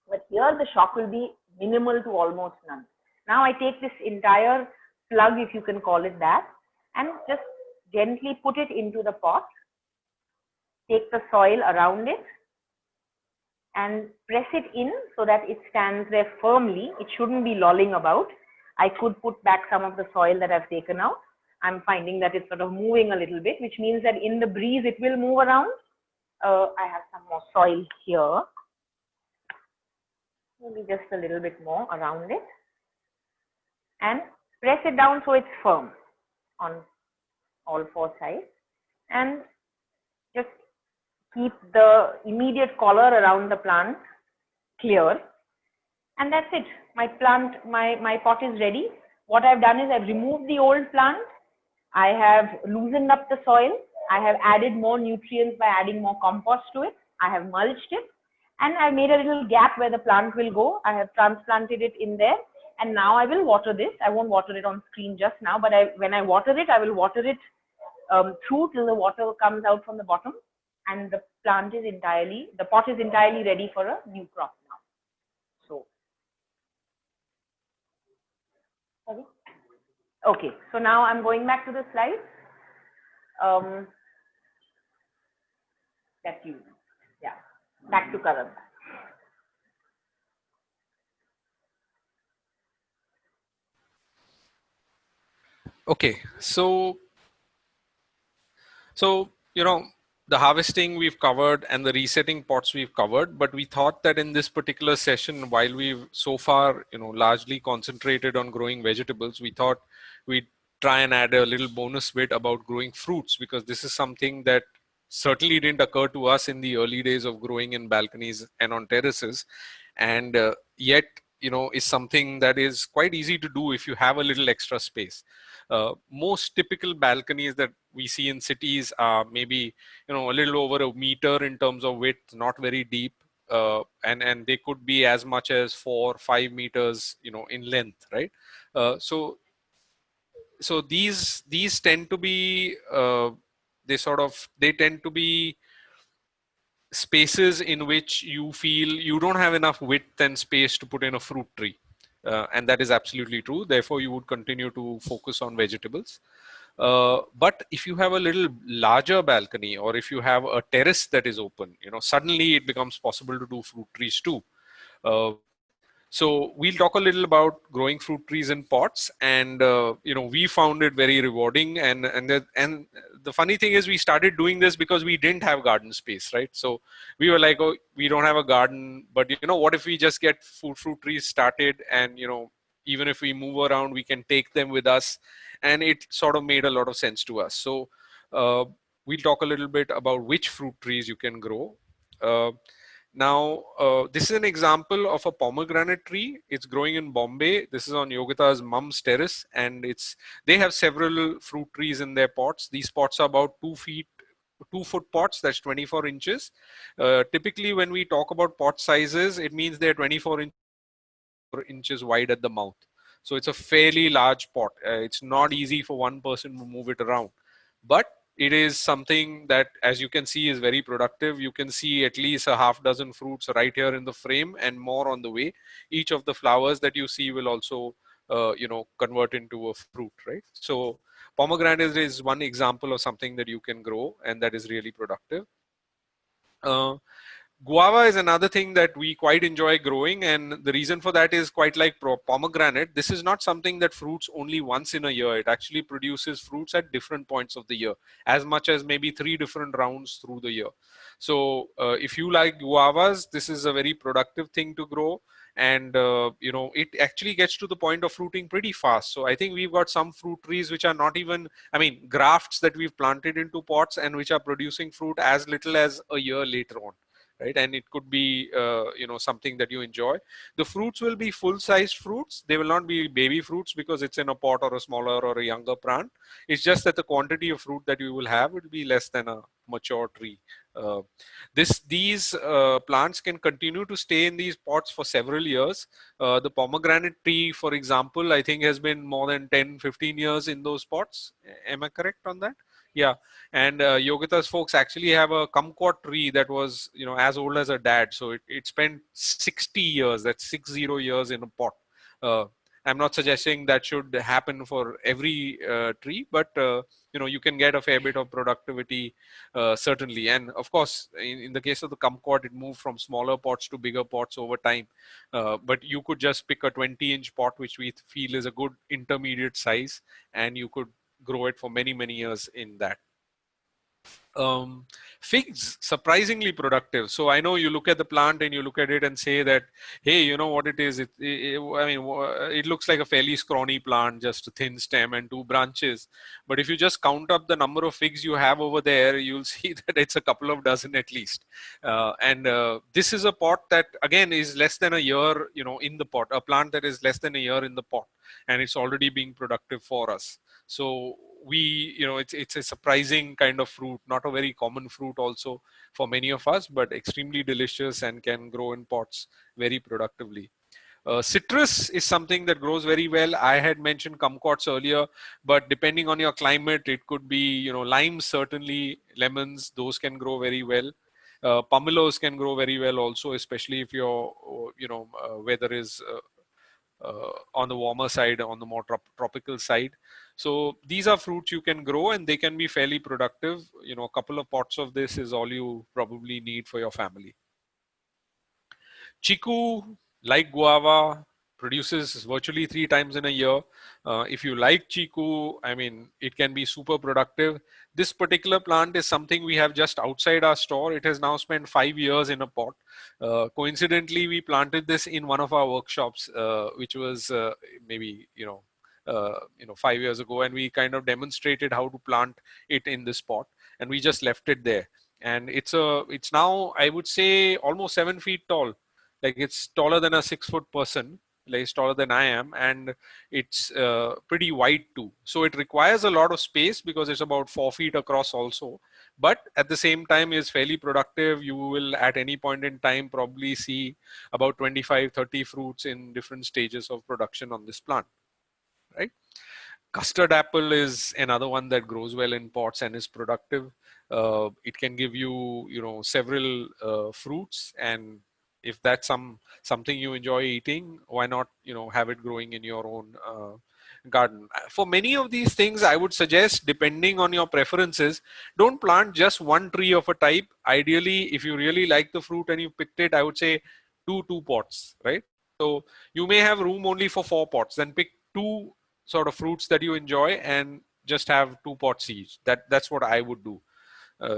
But here the shock will be minimal to almost none. Now I take this entire plug, if you can call it that, and just gently put it into the pot. Take the soil around it and press it in so that it stands there firmly. It shouldn't be lolling about. I could put back some of the soil that I've taken out. I'm finding that it's sort of moving a little bit, which means that in the breeze it will move around. I have some more soil here. Maybe just a little bit more around it. And press it down so it's firm on all four sides. And just keep the immediate collar around the plant clear. And that's it. My pot is ready. What I've done is I've removed the old plant. I have loosened up the soil. I have added more nutrients by adding more compost to it. I have mulched it. And I made a little gap where the plant will go. I have transplanted it in there. And now I will water this. I won't water it on screen just now, but when I water it, I will water it through till the water comes out from the bottom. And the pot is entirely ready for a new crop now. So, sorry. Okay, so now I'm going back to the slides. That's you. Yeah, back to Karan. Okay, so the harvesting we've covered and the resetting pots we've covered, but we thought that in this particular session, while we've so far largely concentrated on growing vegetables, we thought we'd try and add a little bonus bit about growing fruits, because this is something that certainly didn't occur to us in the early days of growing in balconies and on terraces, and yet is something that is quite easy to do if you have a little extra space. Most typical balconies that we see in cities are maybe a little over a meter in terms of width, not very deep, and they could be as much as 4 or 5 meters in length, right? So these tend to be they tend to be spaces in which you feel you don't have enough width and space to put in a fruit tree. And that is absolutely true. Therefore, you would continue to focus on vegetables. But if you have a little larger balcony, or if you have a terrace that is open, suddenly it becomes possible to do fruit trees too. So we'll talk a little about growing fruit trees in pots, and we found it very rewarding. And the funny thing is, we started doing this because we didn't have garden space, right? So we were like, oh, we don't have a garden, but what if we just get fruit trees started, and even if we move around, we can take them with us, and it sort of made a lot of sense to us. So we'll talk a little bit about which fruit trees you can grow. Now, this is an example of a pomegranate tree. It's growing in Bombay. This is on Yogita's mom's terrace, and they have several fruit trees in their pots. These pots are about 2-foot pots, that's 24 inches. Typically, when we talk about pot sizes, it means they're 24 inches wide at the mouth. So it's a fairly large pot. It's not easy for one person to move it around, but it is something that, as you can see, is very productive. You can see at least a half dozen fruits right here in the frame, and more on the way. Each of the flowers that you see will also, convert into a fruit, right? So pomegranate is one example of something that you can grow and that is really productive. Guava is another thing that we quite enjoy growing, and the reason for that is quite like pomegranate. This is not something that fruits only once in a year. It actually produces fruits at different points of the year, as much as maybe 3 different rounds through the year. So if you like guavas, this is a very productive thing to grow, and it actually gets to the point of fruiting pretty fast. So I think we've got some fruit trees which are not even, I mean, grafts that we've planted into pots and which are producing fruit as little as a year later on, right? And it could be something that you enjoy. The fruits will be full-sized fruits. They will not be baby fruits because it's in a pot or a smaller or a younger plant. It's just that the quantity of fruit that you will have will be less than a mature tree. uh, these plants can continue to stay in these pots for several years. The pomegranate tree, for example, I think has been more than 10-15 years in those pots. Am I correct on that? Yeah. And Yogita's folks actually have a kumquat tree that was, as old as her dad. So it spent 60 years, that's 60 years in a pot. Uh, I'm not suggesting that should happen for every tree, but you can get a fair bit of productivity, certainly. And of course, in the case of the kumquat, it moved from smaller pots to bigger pots over time. But you could just pick a 20-inch pot, which we feel is a good intermediate size, and you could grow it for many, many years in that. Figs, surprisingly productive. So I know you look at the plant and you look at it and say that, hey, you know what it is? It looks like a fairly scrawny plant, just a thin stem and 2 branches. But if you just count up the number of figs you have over there, you'll see that it's a couple of dozen at least. And this is a pot that again is less than a year, in the pot, a plant that is less than a year in the pot, and it's already being productive for us. So it's a surprising kind of fruit, not a very common fruit also for many of us, but extremely delicious and can grow in pots very productively. Citrus is something that grows very well. I had mentioned kumquats earlier, but depending on your climate, it could be, limes, certainly lemons, those can grow very well. Pomelos can grow very well also, especially if your, weather is on the warmer side, on the more tropical side. So these are fruits you can grow and they can be fairly productive. A couple of pots of this is all you probably need for your family. Chiku, like guava, produces virtually 3 times in a year. If you like chiku, I mean, it can be super productive. This particular plant is something we have just outside our store. It has now spent 5 years in a pot. Coincidentally, we planted this in one of our workshops, which was maybe 5 years ago, and we kind of demonstrated how to plant it in this pot, and we just left it there. And it's now, I would say, almost 7 feet tall. Like, it's taller than a 6-foot person, like it's taller than I am, and it's pretty wide too. So it requires a lot of space because it's about 4 feet across also. But at the same time is fairly productive. You will at any point in time probably see about 25-30 fruits in different stages of production on this plant, right? Custard apple is another one that grows well in pots and is productive. It can give you, several fruits, and if that's something you enjoy eating, why not, have it growing in your own garden. For many of these things, I would suggest, depending on your preferences, don't plant just one tree of a type. Ideally, if you really like the fruit and you picked it, I would say two pots, right? So you may have room only for 4 pots, then pick 2 sort of fruits that you enjoy and just have 2 pots each. That's what I would do,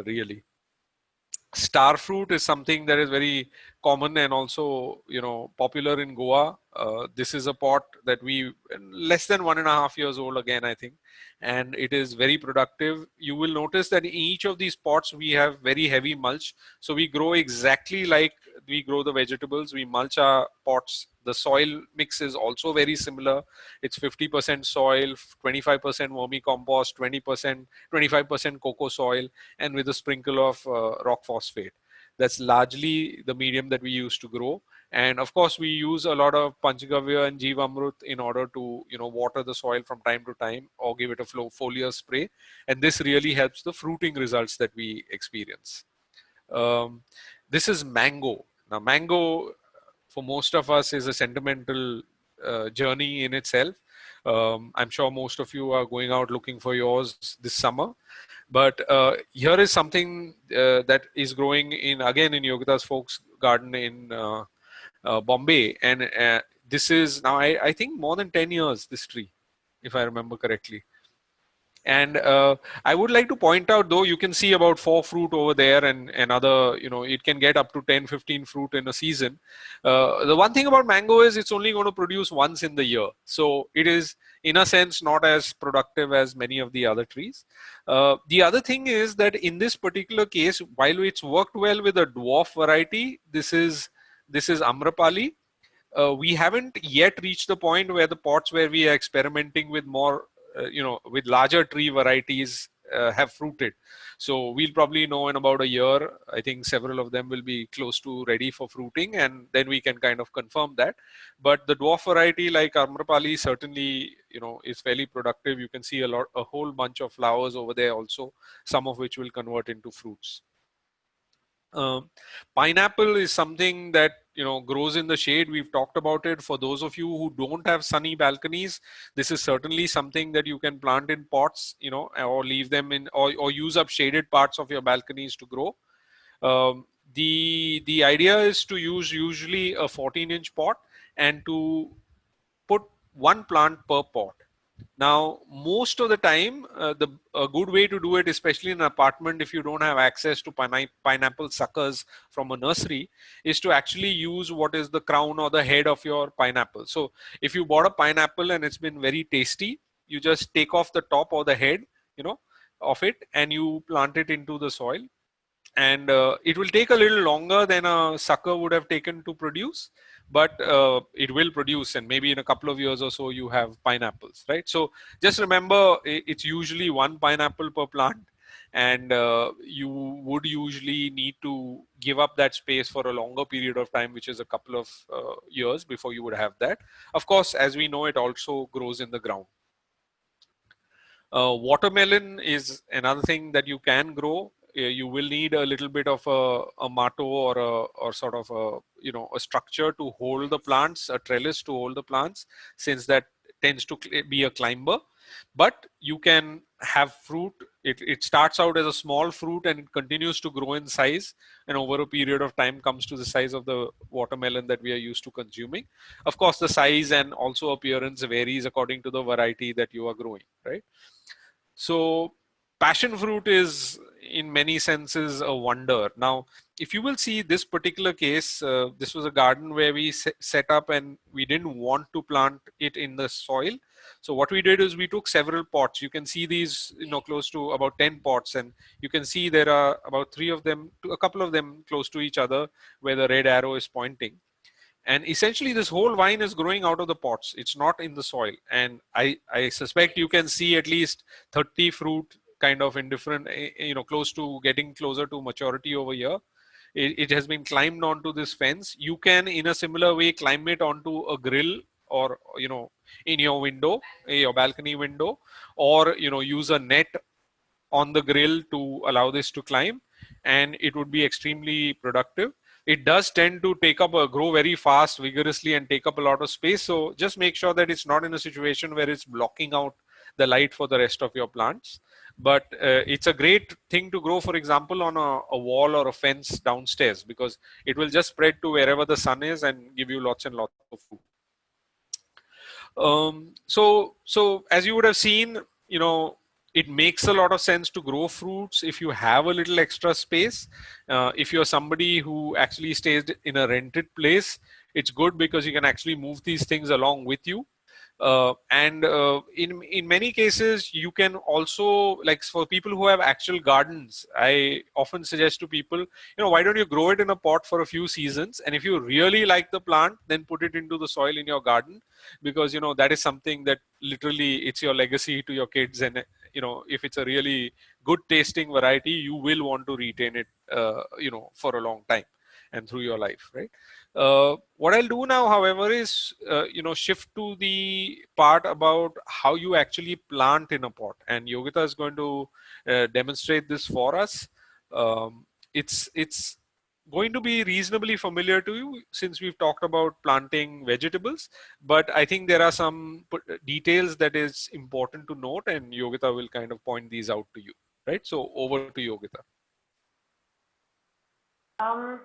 really. Star fruit is something that is very common and also, popular in Goa. This is a pot that we, less than 1.5 years old again, I think, and it is very productive. You will notice that in each of these pots we have very heavy mulch. So we grow exactly like we grow the vegetables. We mulch our pots. The soil mix is also very similar. It's 50% soil, 25% vermicompost, 25% cocoa soil, and with a sprinkle of rock phosphate. That's largely the medium that we use to grow. And of course, we use a lot of Panchgavya and Jeevamrut in order to, water the soil from time to time or give it a foliar spray. And this really helps the fruiting results that we experience. This is mango. Now, mango for most of us is a sentimental journey in itself. I'm sure most of you are going out looking for yours this summer. But here is something that is growing again in Yogita's folks garden in Bombay. And this is now, I think, more than 10 years, this tree, if I remember correctly. And I would like to point out, though, you can see about 4 fruit over there, and another, it can get up to 10, 15 fruit in a season. The one thing about mango is it's only going to produce once in the year. So it is, in a sense, not as productive as many of the other trees. The other thing is that in this particular case, while it's worked well with a dwarf variety, this is Amrapali. We haven't yet reached the point where the pots where we are experimenting with more, with larger tree varieties have fruited. So we'll probably know in about a year. I think several of them will be close to ready for fruiting, and then we can kind of confirm that. But the dwarf variety like Amrapali certainly, is fairly productive. You can see a whole bunch of flowers over there also, some of which will convert into fruits. Pineapple is something that grows in the shade. We've talked about it. For those of you who don't have sunny balconies, this is certainly something that you can plant in pots, or leave them in, or use up shaded parts of your balconies to grow. The idea is to use usually a 14-inch pot and to put one plant per pot. Now, most of the time, a good way to do it, especially in an apartment, if you don't have access to pineapple suckers from a nursery, is to actually use what is the crown or the head of your pineapple. So if you bought a pineapple and it's been very tasty, you just take off the top or the head, of it, and you plant it into the soil. And it will take a little longer than a sucker would have taken to produce, but it will produce, and maybe in a couple of years or so you have pineapples, right? So just remember, it's usually one pineapple per plant, and you would usually need to give up that space for a longer period of time, which is a couple of years before you would have that. Of course, as we know, it also grows in the ground. Watermelon is another thing that you can grow. You will need a little bit of a matto or sort of a structure to hold the plants, a trellis to hold the plants, since that tends to be a climber. But you can have fruit. It starts out as a small fruit and it continues to grow in size, and over a period of time comes to the size of the watermelon that we are used to consuming. Of course, the size and also appearance varies according to the variety that you are growing, right? So passion fruit is in many senses a wonder. Now, if you will see this particular case, this was a garden where we set up and we didn't want to plant it in the soil. So what we did is we took several pots. You can see these, close to about 10 pots, and you can see there are about 3 of them, a couple of them close to each other where the red arrow is pointing. And essentially this whole vine is growing out of the pots. It's not in the soil. And I suspect you can see at least 30 fruit kind of in different, close to getting closer to maturity over here. It has been climbed onto this fence. You can, in a similar way, climb it onto a grill, or, in your window, your balcony window, or, use a net on the grill to allow this to climb, and it would be extremely productive. It does tend to grow very fast, vigorously, and take up a lot of space. So just make sure that it's not in a situation where it's blocking out the light for the rest of your plants. But it's a great thing to grow, for example, on a wall or a fence downstairs, because it will just spread to wherever the sun is and give you lots and lots of food. So as you would have seen, it makes a lot of sense to grow fruits if you have a little extra space. If you're somebody who actually stays in a rented place, it's good because you can actually move these things along with you. And in many cases, you can also, like for people who have actual gardens, I often suggest to people, why don't you grow it in a pot for a few seasons? And if you really like the plant, then put it into the soil in your garden, because, that is something that literally it's your legacy to your kids. And, if it's a really good tasting variety, you will want to retain it, for a long time and through your life, right? What I'll do now, however, is shift to the part about how you actually plant in a pot, and Yogita is going to demonstrate this for us. It's going to be reasonably familiar to you since we've talked about planting vegetables, but I think there are some details that is important to note, and Yogita will kind of point these out to you, right? So over to Yogita. Um,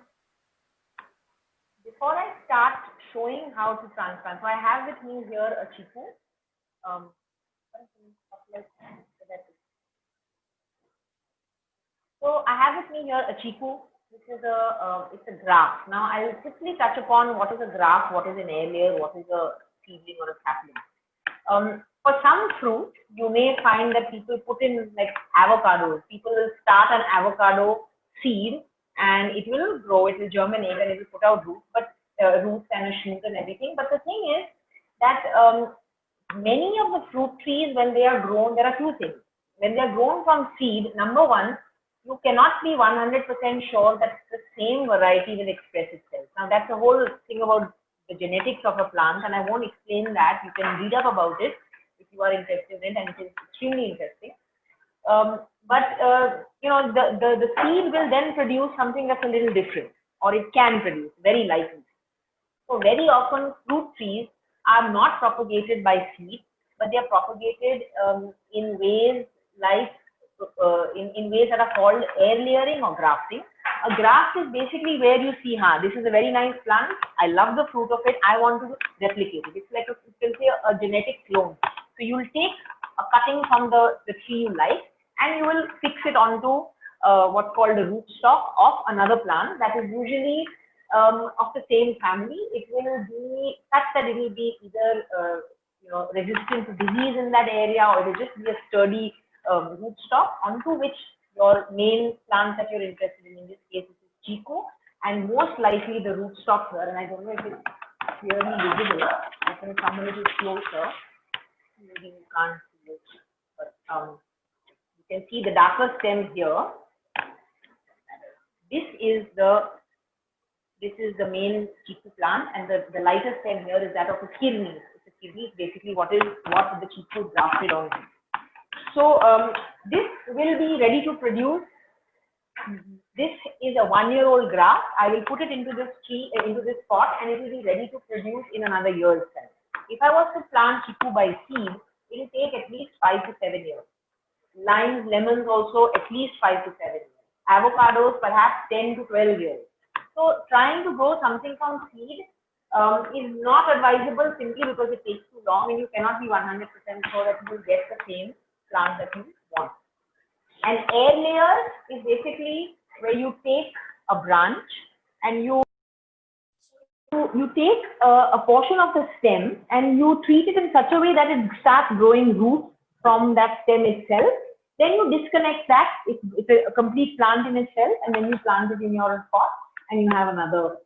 Before I start showing how to transplant, so I have with me here a chiku. Um, so I have with me here a chiku. This is it's a graft. Now I'll quickly touch upon what is a graft, what is an air layer, what is a seedling or a sapling. For some fruit, you may find that people put in like avocados. People will start an avocado seed and it will grow, it will germinate and it will put out roots, but roots and a shoot and everything. But the thing is that many of the fruit trees, when they are grown, there are two things. When they are grown from seed, number one, you cannot be 100% sure that the same variety will express itself. Now, that's the whole thing about the genetics of a plant, and I won't explain that. You can read up about it if you are interested in it, and it is extremely interesting. But you know, the seed will then produce something that's a little different, or it can produce, very likely. So very often fruit trees are not propagated by seed, but they are propagated in ways like in ways that are called air layering or grafting. A graft is basically where you see, this is a very nice plant. I love the fruit of it. I want to replicate it. It's like you can say a genetic clone. So you will take a cutting from the tree you like, and you will fix it onto what's called a rootstock of another plant that is usually of the same family. It will be such that it will be either you know, resistant to disease in that area, or it will just be a sturdy rootstock onto which your main plant that you're interested in this case is chiku, and most likely the rootstock here, and I don't know if it's clearly visible. I can come a little closer. Maybe you can't see it, but you can see the darker stem here. This is the main chiku plant, and the lighter stem here is that of a kirni. It's a kirni is basically what the chiku grafted onto. So this will be ready to produce. This is a 1-year-old graft. I will put it into this tree, into this pot, and it will be ready to produce in another year's time. If I was to plant chiku by seed, it will take at least 5 to 7 years. Limes, lemons also at least 5 to 7 years. Avocados perhaps 10 to 12 years. So trying to grow something from seed is not advisable simply because it takes too long and you cannot be 100% sure that you will get the same plant that you want. An air layer is basically where you take a branch and you take a portion of the stem and you treat it in such a way that it starts growing roots from that stem itself. Then you disconnect that. It's a complete plant in itself, and then you plant it in your pot, and you have another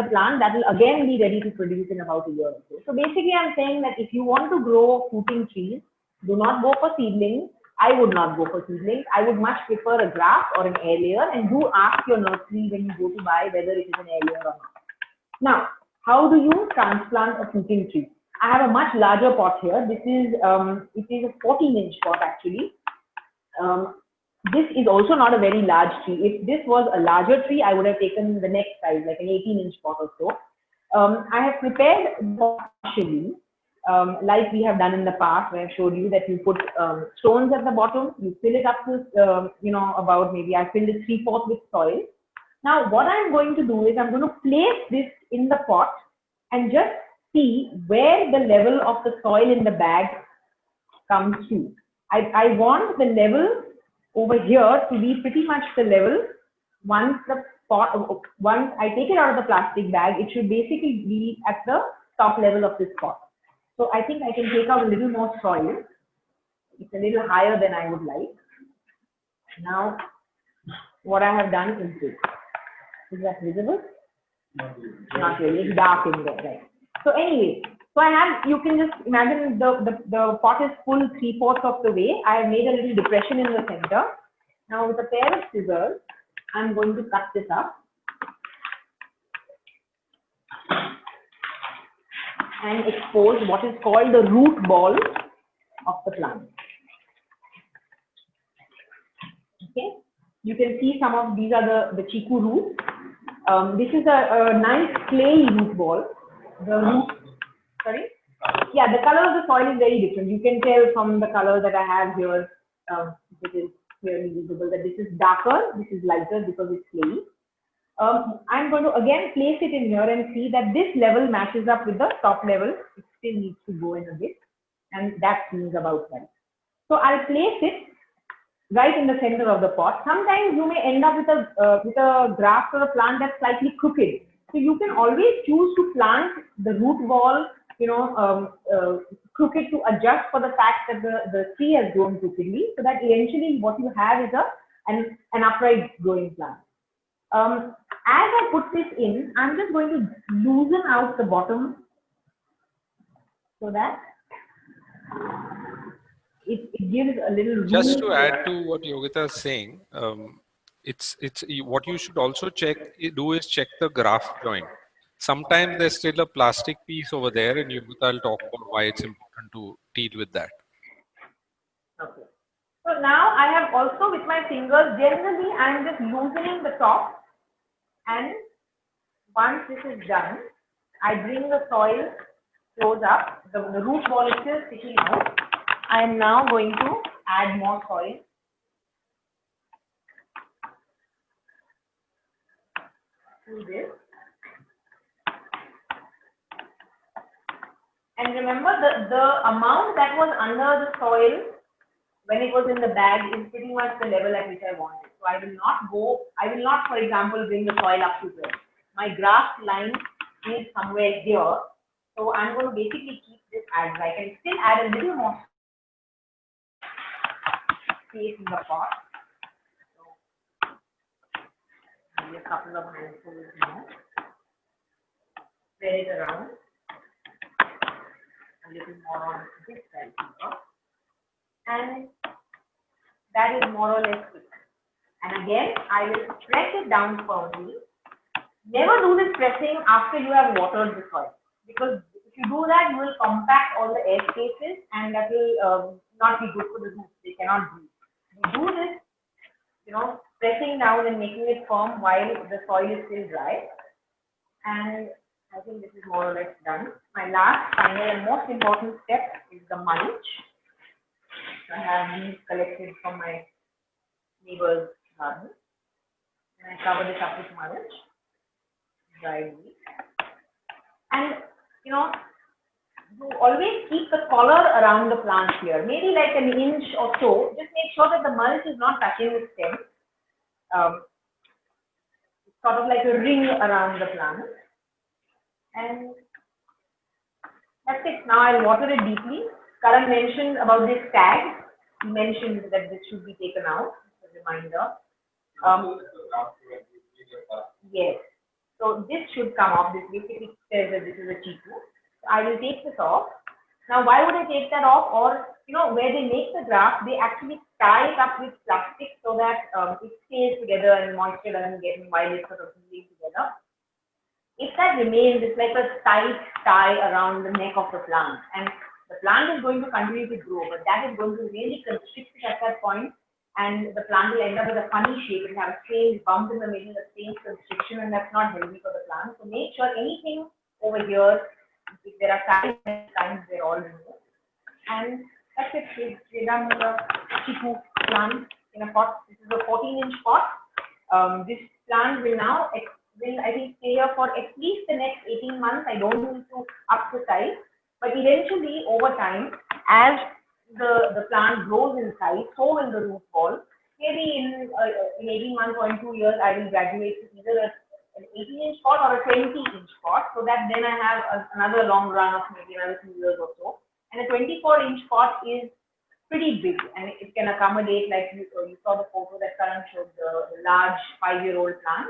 plant that will again be ready to produce in about a year or so. So basically, I'm saying that if you want to grow fruiting trees, do not go for seedlings. I would not go for seedlings. I would much prefer a graft or an air layer, and do ask your nursery when you go to buy whether it is an air layer or not. Now, how do you transplant a fruiting tree? I have a much larger pot here. This is it is a 14-inch pot actually. This is also not a very large tree. If this was a larger tree, I would have taken the next size, like an 18-inch pot or so. I have prepared partially, like we have done in the past, where I showed you that you put stones at the bottom, you fill it up to, you know, about maybe I filled it 3/4 with soil. Now, what I'm going to do is I'm going to place this in the pot and just see where the level of the soil in the bag comes to. I want the level over here to be pretty much the level once I take it out of the plastic bag, it should basically be at the top level of this pot. So I think I can take out a little more soil. It's a little higher than I would like. Now, what I have done is this. Is that visible? Not really. It's dark in there, right? So anyway, so I have, you can just imagine the pot is full 3/4 of the way. I have made a little depression in the center. Now with a pair of scissors, I'm going to cut this up and expose what is called the root ball of the plant. Okay. You can see some of these are the chiku roots. This is a nice clay root ball. The root, sorry? Yeah, the color of the soil is very different. You can tell from the color that I have here, it is clearly visible that this is darker, this is lighter because it's clay. I'm going to again place it in here and see that this level matches up with the top level. It still needs to go in a bit, and that seems about right. So I'll place it right in the center of the pot. Sometimes you may end up with a graft or a plant that's slightly crooked. So you can always choose to plant the root ball, crooked to adjust for the fact that the tree has grown crookedly, so that eventually what you have is an upright growing plant. As I put this in, I'm just going to loosen out the bottom so that it gives a little room. Just to add to what Yogita is saying, it's what you should also do is check the graft joint. Sometimes there's still a plastic piece over there, and Yogita will talk about why it's important to deal with that. Okay. So now I have also with my fingers, generally I'm just loosening the top, and once this is done, I bring the soil close up. The root ball is still sticking out. I am now going to add more soil. To this. And remember the amount that was under the soil when it was in the bag is pretty much the level at which I want it. So I will not, for example, bring the soil up to here. My graft line is somewhere here. So I'm going to basically keep this as I can still add a little more space in the pot. So maybe a couple of handfuls more. Spread it around. A little more on this side here. And that is more or less it. And again, I will press it down firmly. Never do this pressing after you have watered the soil, because if you do that, you will compact all the air spaces, and that will not be good for the roots. They cannot breathe. You do this, pressing down and making it firm while the soil is still dry. And I think this is more or less done. My last, final, and most important step is the mulch. I have these collected from my neighbor's garden, and I cover this up with mulch, dry leaves. And you always keep the collar around the plant here, maybe like an inch or so. Just make sure that the mulch is not touching the stem. It's sort of like a ring around the plant. And that's it. Now I'll water it deeply. Karan mentioned about this tag. He mentioned that this should be taken out. As a reminder. Yes. So this should come off. This basically says that this is a chiku. So I will take this off. Now, why would I take that off? Or where they make the graft, they actually tie it up with plastic so that it stays together and moisture doesn't get in while it's sort of healing together. If that remains, it's like a tight tie around the neck of the plant, and the plant is going to continue to grow, but that is going to really constrict it at that point, and the plant will end up with a funny shape. It will have a strange bump in the middle, a strange constriction, and that's not healthy for the plant. So make sure anything over here, if there are ties, they're all removed. And that's it. We're done with the chiku plant in a pot. This is a 14-inch pot. This plant will now I think stay here for at least the next 18 months. I don't need to up the size, but eventually over time, as the plant grows in size, so will the root ball. Maybe in 18 months or in 2 years, I will graduate to either an 18-inch pot or a 20-inch pot, so that then I have another long run of maybe another 2 years or so. And a 24-inch pot is pretty big, and it can accommodate, like you saw the photo that Karan showed, the large 5-year-old plant.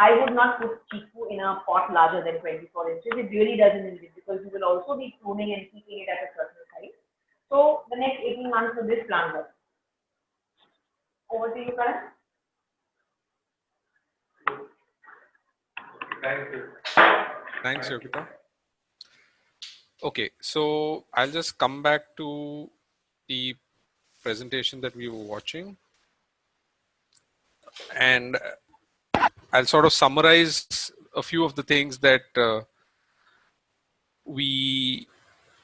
I would not put chiku in a pot larger than 24 inches. It really doesn't need it, because you will also be pruning and keeping it at a certain size. So the next 18 months for this plant work. Over to you, Karan. Thank you. Thanks, Yogita. Okay, so I'll just come back to the presentation that we were watching. And I'll sort of summarize a few of the things that we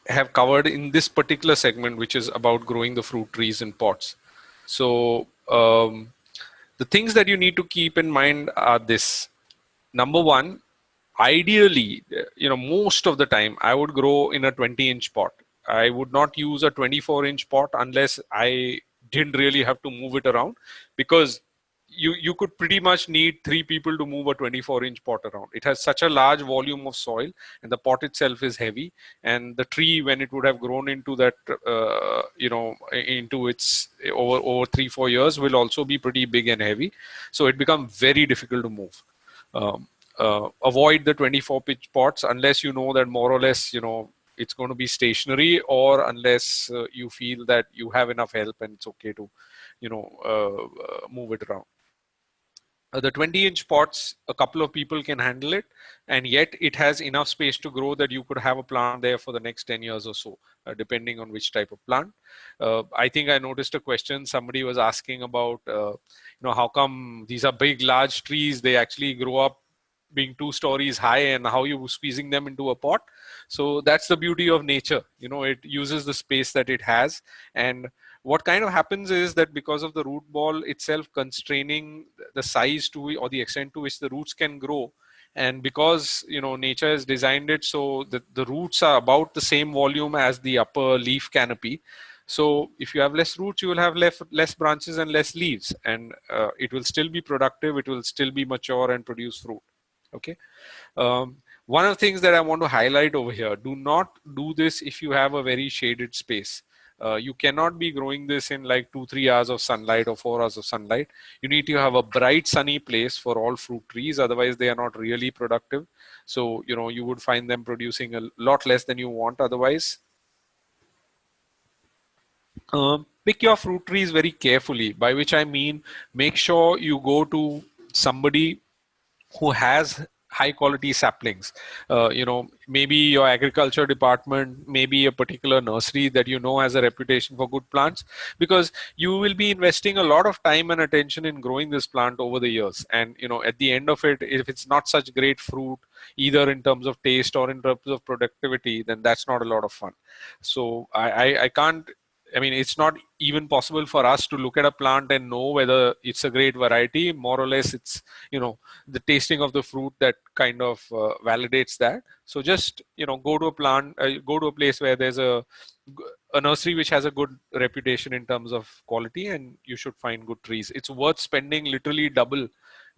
have covered in this particular segment, which is about growing the fruit trees in pots. So the things that you need to keep in mind are this. Number one, ideally, most of the time I would grow in a 20-inch pot. I would not use a 24-inch pot unless I didn't really have to move it around, because you could pretty much need 3 people to move a 24-inch pot around. It has such a large volume of soil, and the pot itself is heavy, and the tree, when it would have grown into that into its over 3-4 years, will also be pretty big and heavy, so it becomes very difficult to move. Avoid the 24-pitch pots unless you know that more or less it's going to be stationary, or unless you feel that you have enough help and it's okay to move it around. The 20-inch pots, a couple of people can handle it, and yet it has enough space to grow that you could have a plant there for the next 10 years or so, depending on which type of plant. I think I noticed a question somebody was asking about, how come these are big, large trees, they actually grow up being 2 stories high, and how you squeezing them into a pot. So that's the beauty of nature. It uses the space that it has. And what kind of happens is that because of the root ball itself constraining the size to, or the extent to which the roots can grow, and because nature has designed it so that the roots are about the same volume as the upper leaf canopy, so if you have less roots, you will have less branches and less leaves, and it will still be productive, it will still be mature and produce fruit. Okay. One of the things that I want to highlight over here, do not do this if you have a very shaded space. You cannot be growing this in like 2-3 hours of sunlight or 4 hours of sunlight. You need to have a bright sunny place for all fruit trees, otherwise they are not really productive. So you would find them producing a lot less than you want otherwise. Pick your fruit trees very carefully, by which I mean make sure you go to somebody who has high quality saplings. Maybe your agriculture department, maybe a particular nursery that has a reputation for good plants, because you will be investing a lot of time and attention in growing this plant over the years, and at the end of it, if it's not such great fruit either in terms of taste or in terms of productivity, then that's not a lot of fun. So I can't, it's not even possible for us to look at a plant and know whether it's a great variety. More or less, it's the tasting of the fruit that kind of validates that. So just go to a plant, go to a place where there's a nursery which has a good reputation in terms of quality, and you should find good trees. It's worth spending literally double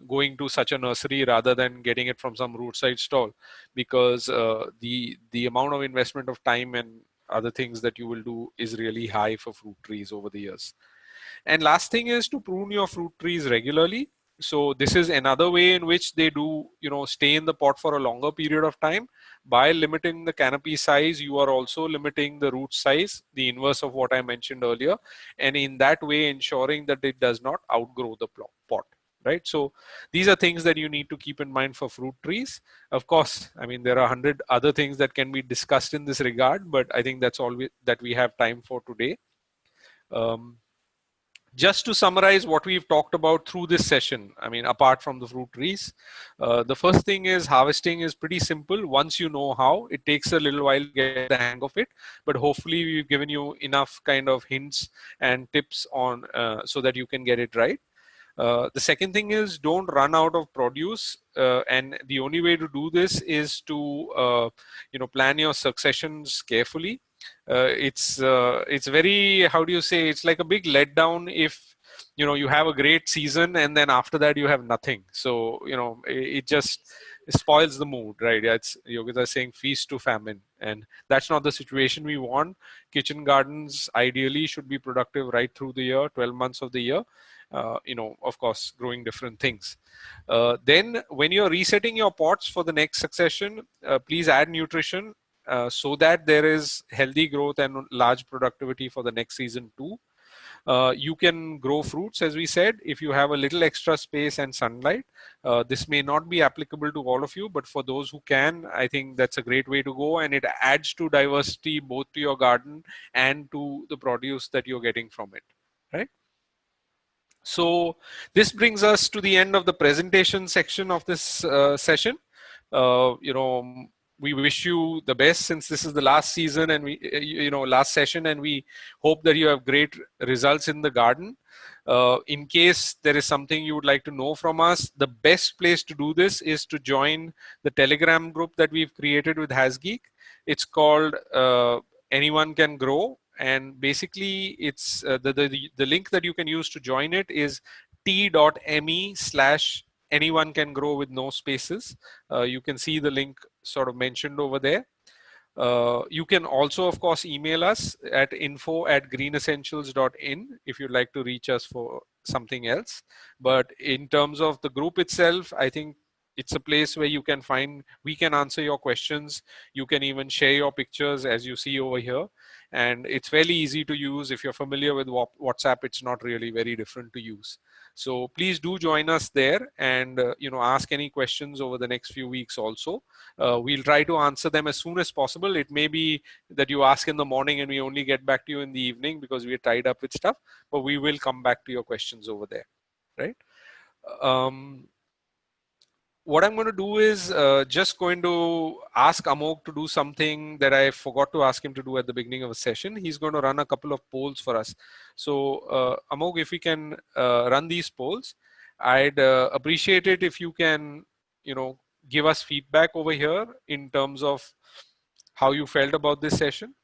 going to such a nursery rather than getting it from some roadside stall, because the amount of investment of time and other things that you will do is really high for fruit trees over the years. And last thing is to prune your fruit trees regularly. So this is another way in which they do, stay in the pot for a longer period of time. By limiting the canopy size, you are also limiting the root size, the inverse of what I mentioned earlier. And in that way, ensuring that it does not outgrow the pot. Right. So these are things that you need to keep in mind for fruit trees. Of course, there are 100 other things that can be discussed in this regard, but I think that's all that we have time for today. Just to summarize what we've talked about through this session, apart from the fruit trees, the first thing is harvesting is pretty simple. Once you know how, it takes a little while to get the hang of it, but hopefully we've given you enough kind of hints and tips on so that you can get it right. The second thing is don't run out of produce, and the only way to do this is to plan your successions carefully. It's very, how do you say, it's like a big letdown if you have a great season and then after that you have nothing. So it just spoils the mood, right? It's Yogita saying feast to famine, and that's not the situation we want. Kitchen gardens ideally should be productive right through the year, 12 months of the year. Of course, growing different things. Then when you're resetting your pots for the next succession, please add nutrition so that there is healthy growth and large productivity for the next season too. You can grow fruits, as we said, if you have a little extra space and sunlight. This may not be applicable to all of you, but for those who can, I think that's a great way to go, and it adds to diversity both to your garden and to the produce that you're getting from it, right? So this brings us to the end of the presentation section of this session. You know, we wish you the best since this is the last season and last session, and we hope that you have great results in the garden. In case there is something you would like to know from us, the best place to do this is to join the Telegram group that we've created with HasGeek. It's called Anyone Can Grow, and basically it's the link that you can use to join it is t.me/anyone can grow with no spaces. You can see the link sort of mentioned over there. You can also, of course, email us at info@greenessentials.in if you'd like to reach us for something else. But in terms of the group itself, I think it's a place where you can find, we can answer your questions. You can even share your pictures as you see over here. And it's fairly easy to use. If you're familiar with WhatsApp, it's not really very different to use. So please do join us there and ask any questions over the next few weeks also. We'll try to answer them as soon as possible. It may be that you ask in the morning and we only get back to you in the evening because we're tied up with stuff, but we will come back to your questions over there, right? What I'm going to do is just going to ask Amog to do something that I forgot to ask him to do at the beginning of a session. He's going to run a couple of polls for us. So Amog, if we can run these polls, I'd appreciate it if you can, give us feedback over here in terms of how you felt about this session.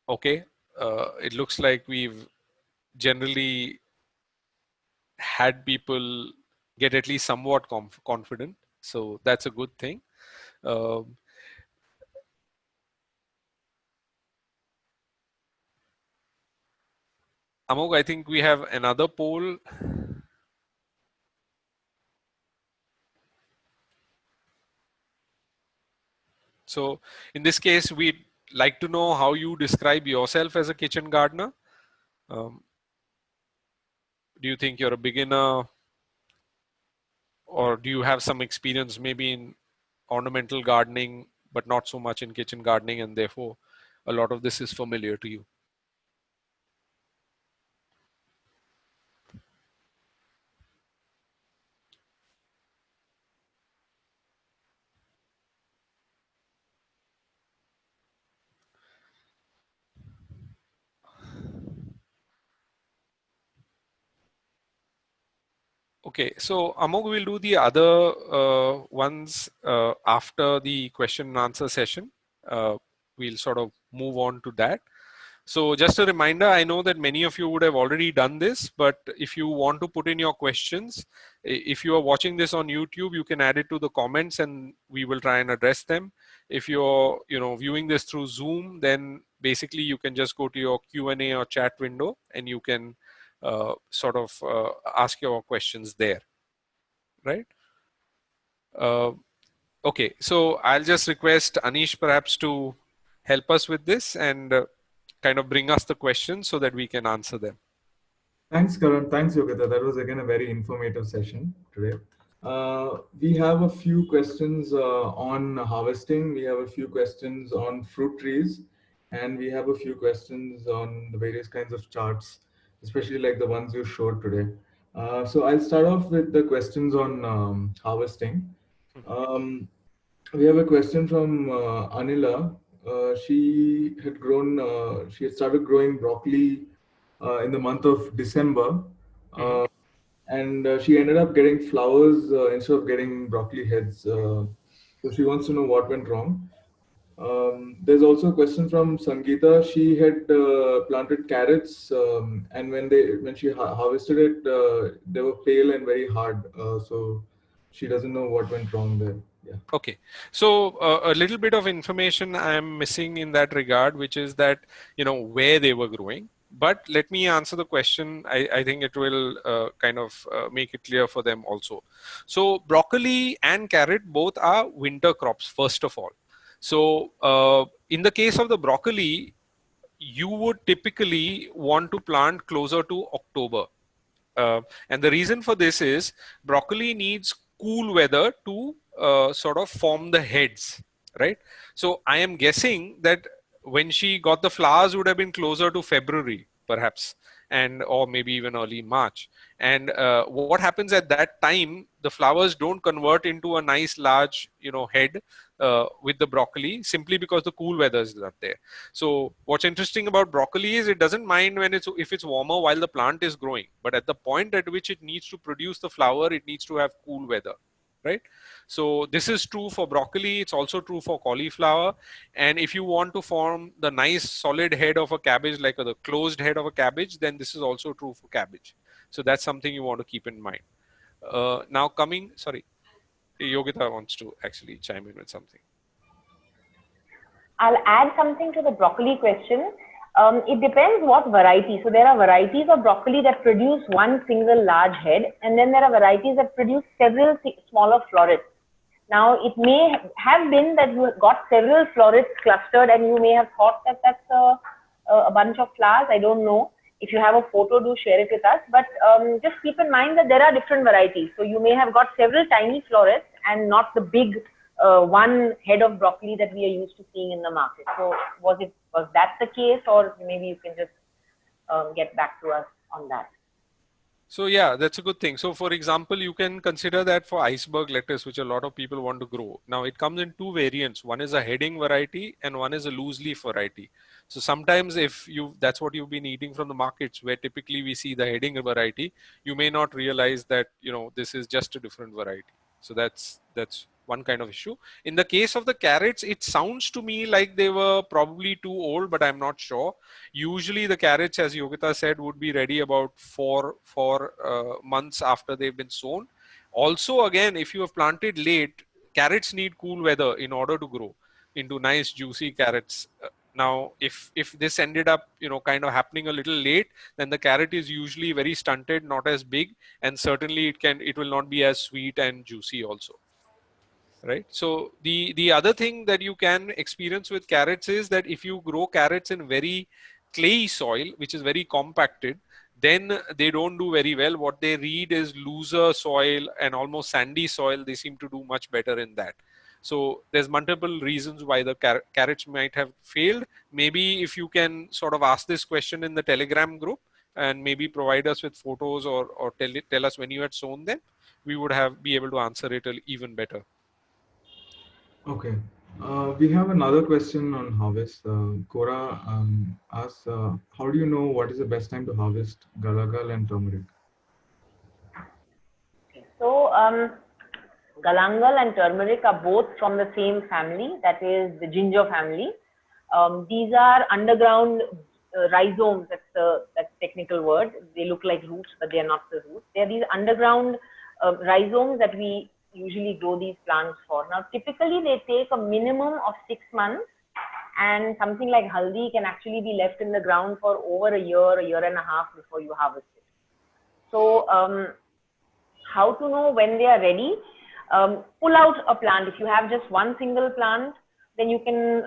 Okay, it looks like we've generally had people get at least somewhat confident. So that's a good thing. Amog, I think we have another poll. So in this case, we'd like to know how you describe yourself as a kitchen gardener. Do you think you're a beginner, or do you have some experience maybe in ornamental gardening, but not so much in kitchen gardening, and therefore a lot of this is familiar to you? Okay, so Amog will do the other ones after the question and answer session. We'll sort of move on to that. So just a reminder, I know that many of you would have already done this, but if you want to put in your questions, if you are watching this on YouTube, you can add it to the comments and we will try and address them. If you're viewing this through Zoom, then basically you can just go to your Q&A or chat window and you can sort of ask your questions there, right? Okay, so I'll just request Anish perhaps to help us with this and kind of bring us the questions so that we can answer them. Thanks, Karan. Thanks, Yogita. That was again a very informative session today. We have a few questions on harvesting. We have a few questions on fruit trees, and we have a few questions on the various kinds of charts, especially like the ones you showed today. So I'll start off with the questions on harvesting. We have a question from Anila. She had started growing broccoli in the month of December. And she ended up getting flowers instead of getting broccoli heads. So she wants to know what went wrong. There's also a question from Sangeeta. She had planted carrots, and when she harvested it, they were pale and very hard. So she doesn't know what went wrong there. Yeah. Okay, so a little bit of information I'm missing in that regard, which is that where they were growing. But let me answer the question. I think it will kind of make it clear for them also. So broccoli and carrot both are winter crops, first of all. So in the case of the broccoli, you would typically want to plant closer to October. And the reason for this is broccoli needs cool weather to sort of form the heads. right? So I am guessing that when she got the flowers would have been closer to February, perhaps, and or maybe even early March. And what happens at that time, the flowers don't convert into a nice large, head with the broccoli, simply because the cool weather is not there. So what's interesting about broccoli is it doesn't mind when if it's warmer while the plant is growing, but at the point at which it needs to produce the flower, it needs to have cool weather, right? So this is true for broccoli. It's also true for cauliflower. And if you want to form the nice solid head of a cabbage, like the closed head of a cabbage, then this is also true for cabbage. So that's something you want to keep in mind. Now sorry, Yogita wants to actually chime in with something. I'll add something to the broccoli question. It depends what variety. So there are varieties of broccoli that produce one single large head, and then there are varieties that produce several smaller florets. Now, it may have been that you got several florets clustered, and you may have thought that that's a bunch of flowers. I don't know. If you have a photo, do share it with us. But just keep in mind that there are different varieties. So you may have got several tiny florets and not the big one head of broccoli that we are used to seeing in the market. So was that the case, or maybe you can just get back to us on that? So yeah, that's a good thing. So for example, you can consider that for iceberg lettuce, which a lot of people want to grow. Now it comes in two variants. One is a heading variety and one is a loose leaf variety. So sometimes if that's what you've been eating from the markets, where typically we see the heading variety, you may not realize that, this is just a different variety. So that's one kind of issue. In the case of the carrots, it sounds to me like they were probably too old, but I'm not sure. Usually the carrots, as Yogita said, would be ready about four months after they've been sown. Also, again, if you have planted late, carrots need cool weather in order to grow into nice juicy carrots. Now, if this ended up, kind of happening a little late, then the carrot is usually very stunted, not as big, and certainly it will not be as sweet and juicy also. Right. So the other thing that you can experience with carrots is that if you grow carrots in very clayey soil, which is very compacted, then they don't do very well. What they need is looser soil and almost sandy soil. They seem to do much better in that. So there's multiple reasons why the carrots might have failed. Maybe if you can sort of ask this question in the Telegram group and maybe provide us with photos or tell us when you had sown them, we would be able to answer it even better. Okay. We have another question on harvest. Cora asks, how do you know what is the best time to harvest galangal and turmeric? So, galangal and turmeric are both from the same family, that is the ginger family. These are underground rhizomes, that's the technical word. They look like roots, but they are not the roots. They are these underground rhizomes that we usually grow these plants for. Now, typically they take a minimum of 6 months, and something like haldi can actually be left in the ground for over a year and a half before you harvest it. So, how to know when they are ready? Pull out a plant. If you have just one single plant, then you can,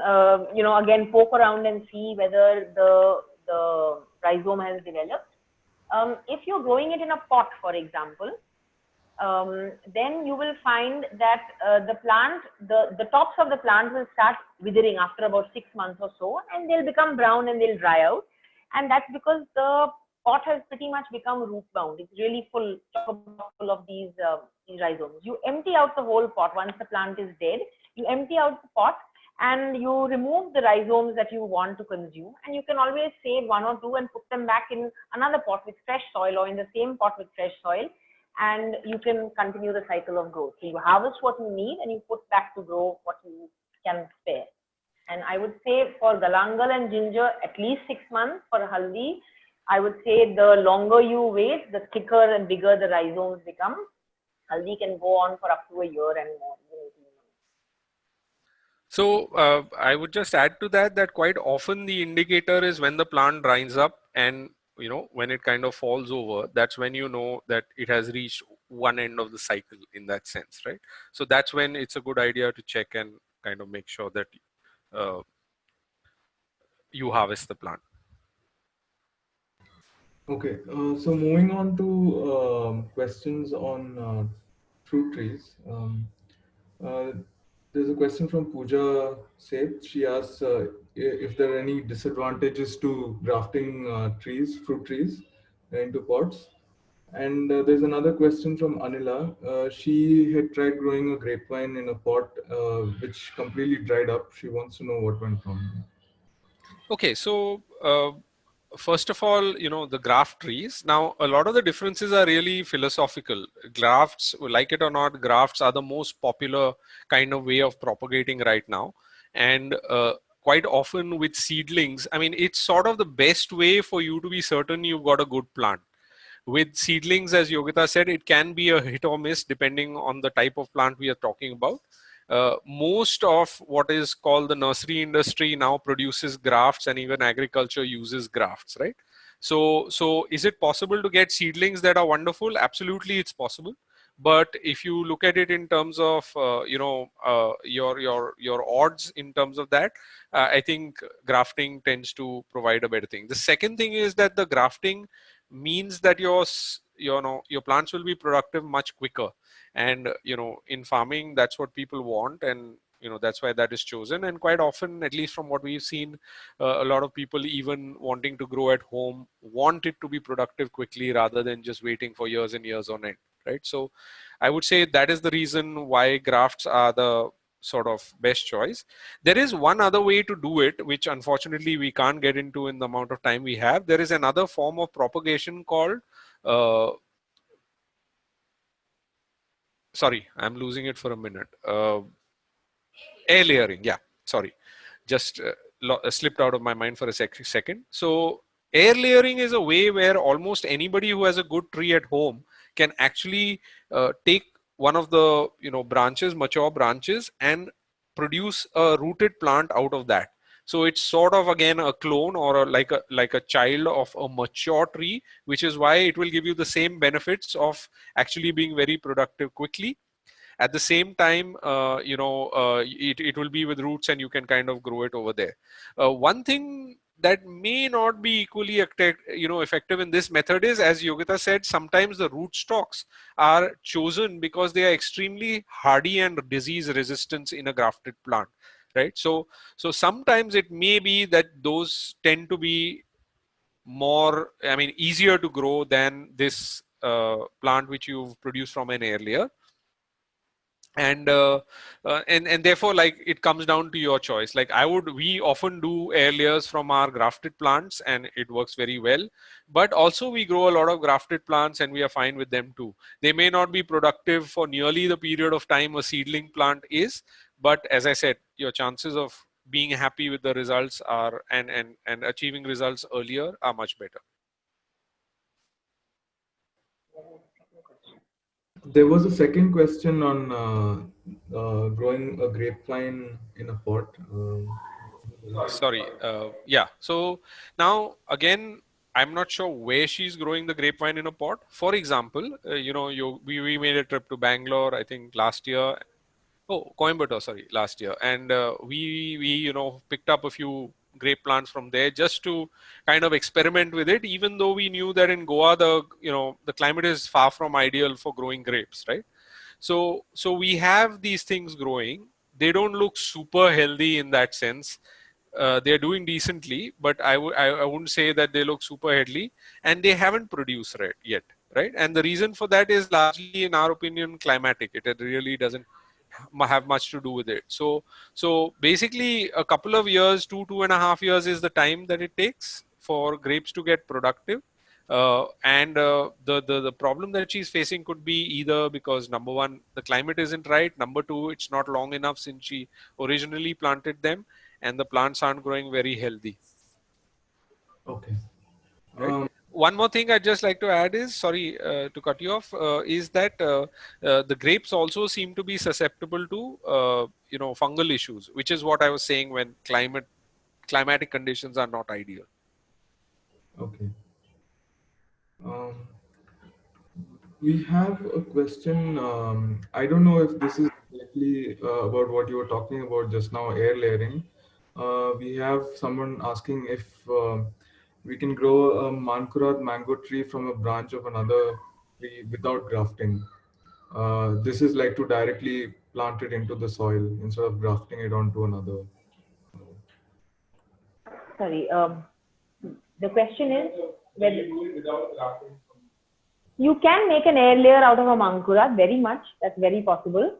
again poke around and see whether the rhizome has developed. If you're growing it in a pot, for example, then you will find that the tops of the plant will start withering after about 6 months or so, and they'll become brown and they'll dry out. And that's because the pot has pretty much become root bound. It's really full of these rhizomes. You empty out the whole pot once the plant is dead. You empty out the pot and you remove the rhizomes that you want to consume, and you can always save one or two and put them back in another pot with fresh soil, or in the same pot with fresh soil, and you can continue the cycle of growth. So you harvest what you need and you put back to grow what you can spare. And I would say for galangal and ginger, at least 6 months. For haldi, I would say the longer you wait, the thicker and bigger the rhizomes become. Haldi can go on for up to a year and more. So I would just add to that quite often the indicator is when the plant dries up, and when it kind of falls over, that's when you know that it has reached one end of the cycle in that sense, right? So that's when it's a good idea to check and kind of make sure that you harvest the plant. Okay, so moving on to questions on fruit trees. There's a question from Pooja Seth. She asks if there are any disadvantages to grafting fruit trees into pots. And there's another question from Anila. She had tried growing a grapevine in a pot, which completely dried up. She wants to know what went wrong. Okay, so first of all, the graft trees. Now, a lot of the differences are really philosophical. Grafts, like it or not, grafts are the most popular kind of way of propagating right now. And quite often with seedlings, I mean, it's sort of the best way for you to be certain you've got a good plant. With seedlings, as Yogita said, it can be a hit or miss depending on the type of plant we are talking about. Most of what is called the nursery industry now produces grafts, and even agriculture uses grafts, right? So is it possible to get seedlings that are wonderful? Absolutely, it's possible. But if you look at it in terms of your odds in terms of that, I think grafting tends to provide a better thing. The second thing is that the grafting means that your plants will be productive much quicker, and in farming that's what people want, and that's why that is chosen. And quite often, at least from what we've seen, a lot of people even wanting to grow at home want it to be productive quickly rather than just waiting for years and years on end, right? So I would say that is the reason why grafts are the sort of best choice. There is one other way to do it, which unfortunately we can't get into in the amount of time we have. There is another form of propagation called, uh, sorry, I'm losing it for a minute. Air layering, yeah, sorry. Just slipped out of my mind for a second. So air layering is a way where almost anybody who has a good tree at home can actually take one of the branches, mature branches, and produce a rooted plant out of that. So it's sort of again a clone, or like a child of a mature tree, which is why it will give you the same benefits of actually being very productive quickly. At the same time, it will be with roots, and you can kind of grow it over there. One thing that may not be equally effective in this method is, as Yogita said, sometimes the root stocks are chosen because they are extremely hardy and disease resistant in a grafted plant, right? So sometimes it may be that those tend to be more, I mean, easier to grow than this plant which you've produced from an air layer. And therefore, like, it comes down to your choice. Like, we often do air layers from our grafted plants, and it works very well. But also we grow a lot of grafted plants, and we are fine with them too. They may not be productive for nearly the period of time a seedling plant is, but as I said, your chances of being happy with the results are and achieving results earlier are much better. There was a second question on growing a grapevine in a pot. Sorry. Yeah. So now again, I'm not sure where she's growing the grapevine in a pot. For example, we made a trip to Bangalore, I think last year. Oh, Coimbatore, sorry, last year, and we picked up a few grape plants from there just to kind of experiment with it. Even though we knew that in Goa the climate is far from ideal for growing grapes, right? So we have these things growing. They don't look super healthy in that sense. They're doing decently, but I wouldn't say that they look super healthy, and they haven't produced yet, right? And the reason for that is largely, in our opinion, climatic. It really doesn't have much to do with it. So basically, a couple of years, 2.5 years is the time that it takes for grapes to get productive. And the problem that she's facing could be either because, number one, the climate isn't right. Number two, it's not long enough since she originally planted them, and the plants aren't growing very healthy. Okay. Right. One more thing I'd just like to add is, sorry to cut you off, is that the grapes also seem to be susceptible to fungal issues, which is what I was saying when climatic conditions are not ideal. Okay. Um, we have a question. I don't know if this is exactly about what you were talking about just now, air layering. We have someone asking if we can grow a Mankurat mango tree from a branch of another tree without grafting. This is like to directly plant it into the soil instead of grafting it onto another? Sorry, the question is whether you can make an air layer out of a Mankura, very much. That's very possible.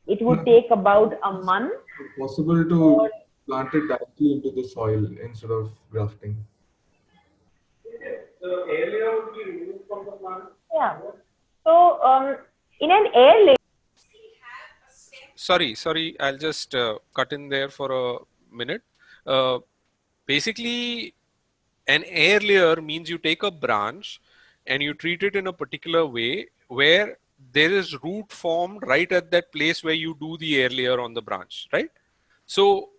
It would take about a month. Possible to plant it directly into the soil instead of grafting. The air layer would be removed from the plant. Yeah. So in an air layer. Sorry, I'll just cut in there for a minute. Basically, an air layer means you take a branch and you treat it in a particular way where there is root formed right at that place where you do the air layer on the branch, right? So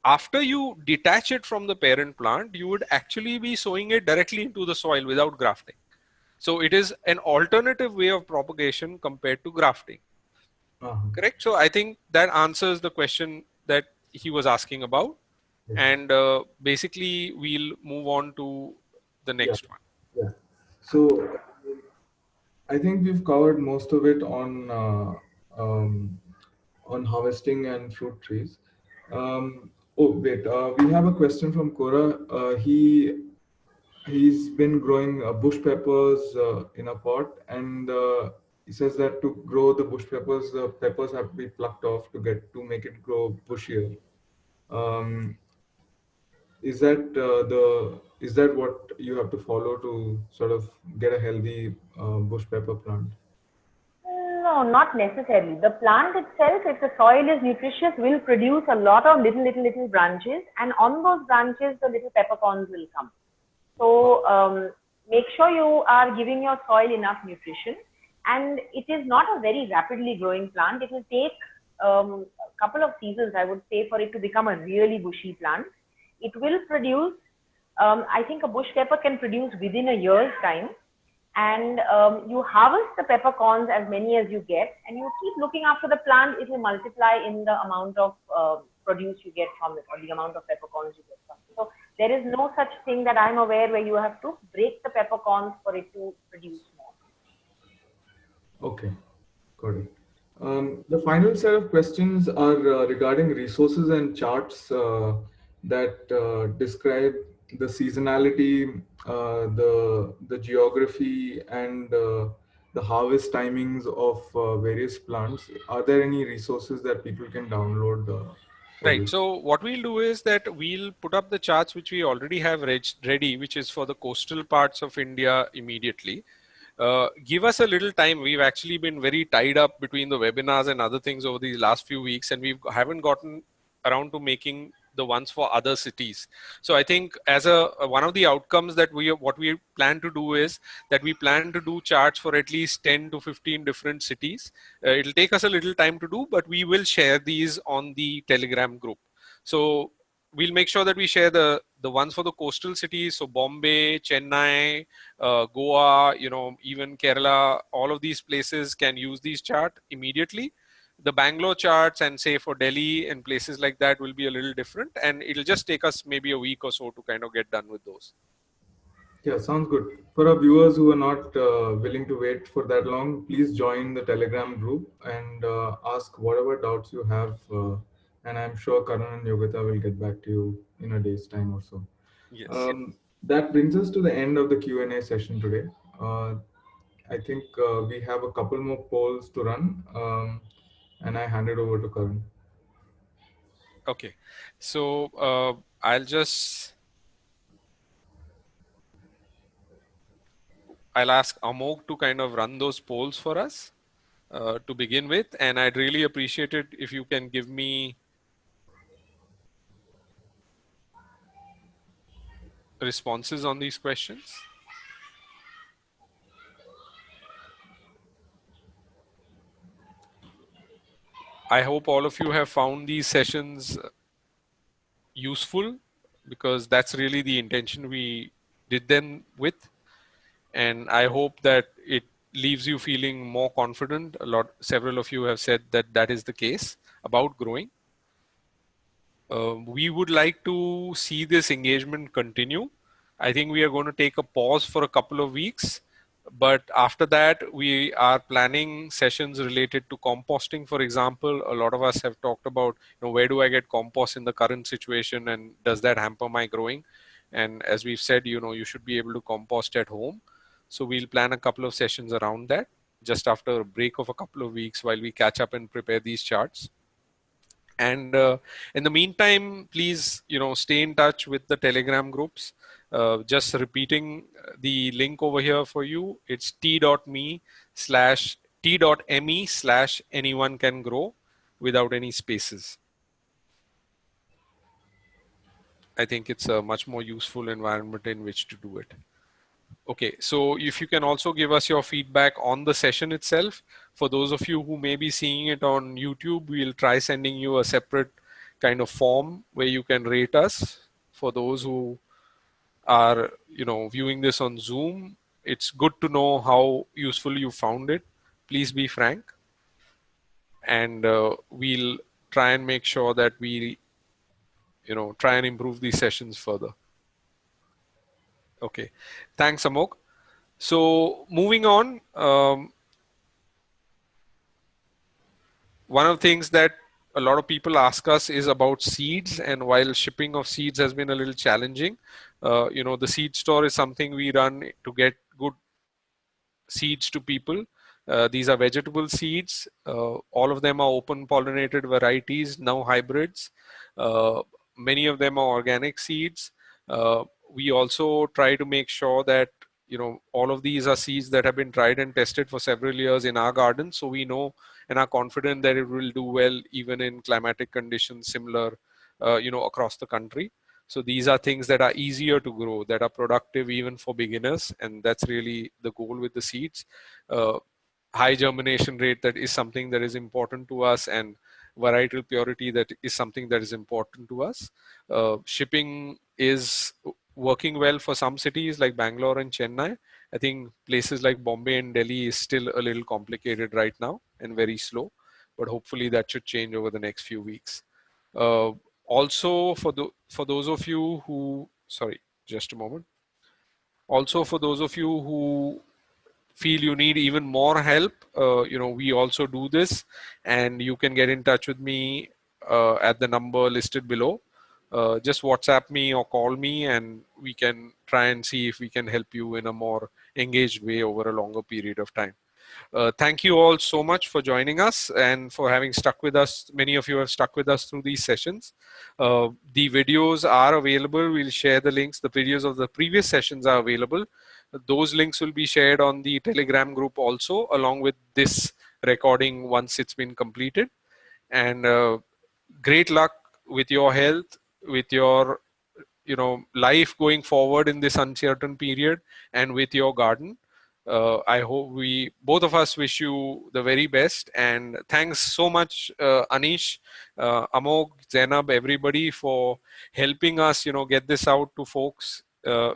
after you detach it from the parent plant, you would actually be sowing it directly into the soil without grafting. So it is an alternative way of propagation compared to grafting. Correct. So I think that answers the question that he was asking about. Yes. And basically, we'll move on to the next one. Yeah. So I think we've covered most of it on harvesting and fruit trees. Oh wait, we have a question from Cora. He's been growing bush peppers in a pot, and he says that to grow the bush peppers, the peppers have to be plucked off to make it grow bushier. Um, is that what you have to follow to sort of get a healthy bush pepper plant? No, not necessarily. The plant itself, if the soil is nutritious, will produce a lot of little branches, and on those branches, the little peppercorns will come. So make sure you are giving your soil enough nutrition, and it is not a very rapidly growing plant. It will take a couple of seasons, I would say, for it to become a really bushy plant. It will produce, I think a bush pepper can produce within a year's time. And you harvest the peppercorns as many as you get, and you keep looking after the plant. It will multiply in the amount of produce you get from it, or the amount of peppercorns you get from it. So there is no such thing that I'm aware where you have to break the peppercorns for it to produce more. Okay, got it. The final set of questions are regarding resources and charts that describe the seasonality, the geography, and the harvest timings of various plants. Are there any resources that people can download? Right. So what we'll do is that we'll put up the charts which we already have ready, which is for the coastal parts of India immediately. Give us a little time. We've actually been very tied up between the webinars and other things over these last few weeks, and we haven't gotten around to making the ones for other cities. So I think as one of the outcomes that what we plan to do is that we plan to do charts for at least 10 to 15 different cities. It'll take us a little time to do, but we will share these on the Telegram group. So we'll make sure that we share the ones for the coastal cities. So Bombay, Chennai, Goa, even Kerala, all of these places can use these charts immediately. The Bangalore charts and say for Delhi and places like that will be a little different, and it'll just take us maybe a week or so to kind of get done with those. Yeah, sounds good. For our viewers who are not willing to wait for that long, please join the Telegram group and ask whatever doubts you have. And I'm sure Karan and Yogita will get back to you in a day's time or so. Yes. That brings us to the end of the Q&A session today. I think we have a couple more polls to run, and I hand it over to Karan. Okay, so I'll ask Amog to kind of run those polls for us to begin with, and I'd really appreciate it if you can give me responses on these questions. I hope all of you have found these sessions useful, because that's really the intention we did them with. And I hope that it leaves you feeling more confident. Several of you have said that that is the case about growing. We would like to see this engagement continue. I think we are going to take a pause for a couple of weeks, But after that, we are planning sessions related to composting. For example, a lot of us have talked about, where do I get compost in the current situation, and does that hamper my growing? And as we've said, you should be able to compost at home. So we'll plan a couple of sessions around that just after a break of a couple of weeks while we catch up and prepare these charts. And in the meantime, please, stay in touch with the Telegram groups. Just repeating the link over here for you. It's t.me/anyone can grow without any spaces. I think it's a much more useful environment in which to do it. Okay, so if you can also give us your feedback on the session itself. For those of you who may be seeing it on YouTube, we'll try sending you a separate kind of form where you can rate us. For those who are, viewing this on Zoom, it's good to know how useful you found it. Please be frank. And we'll try and make sure that we, try and improve these sessions further. Okay, thanks, Amok. So moving on, one of the things that a lot of people ask us is about seeds, and while shipping of seeds has been a little challenging, the seed store is something we run to get good seeds to people. These are vegetable seeds. All of them are open pollinated varieties, now hybrids. Many of them are organic seeds. We also try to make sure that all of these are seeds that have been tried and tested for several years in our garden, so we know and are confident that it will do well even in climatic conditions similar across the country. So these are things that are easier to grow, that are productive even for beginners, and that's really the goal with the seeds. High germination rate, that is something that is important to us, and varietal purity, that is something that is important to us. Shipping is working well for some cities like Bangalore and Chennai. I think places like Bombay and Delhi is still a little complicated right now and very slow, but hopefully that should change over the next few weeks. Also, for those of you who, sorry, just a moment. Also, for those of you who feel you need even more help, we also do this, and you can get in touch with me at the number listed below. Just WhatsApp me or call me, and we can try and see if we can help you in a more engaged way over a longer period of time. Thank you all so much for joining us and for having stuck with us. Many of you have stuck with us through these sessions. The videos are available. We'll share the links. The videos of the previous sessions are available. Those links will be shared on the Telegram group also, along with this recording once it's been completed. And great luck with your health, with your life going forward in this uncertain period, and with your garden. I hope both of us wish you the very best, and thanks so much, Anish, Amog, Zainab, everybody, for helping us, get this out to folks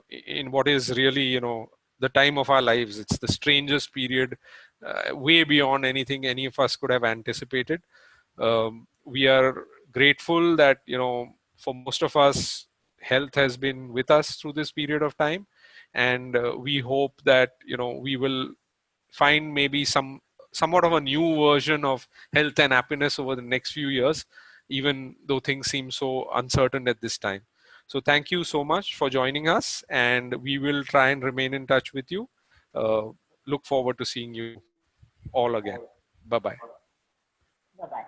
in what is really, the time of our lives. It's the strangest period, way beyond anything any of us could have anticipated. We are grateful that, for most of us, health has been with us through this period of time. And we hope that we will find maybe somewhat of a new version of health and happiness over the next few years, even though things seem so uncertain at this time. So thank you so much for joining us, and we will try and remain in touch with you. Look forward to seeing you all again. Bye-bye. Bye-bye.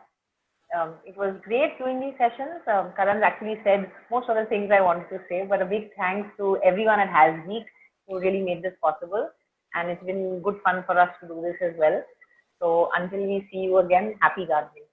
It was great doing these sessions. Karan actually said most of the things I wanted to say, but a big thanks to everyone at HasGeek who really made this possible. And it's been good fun for us to do this as well. So until we see you again, happy gardening.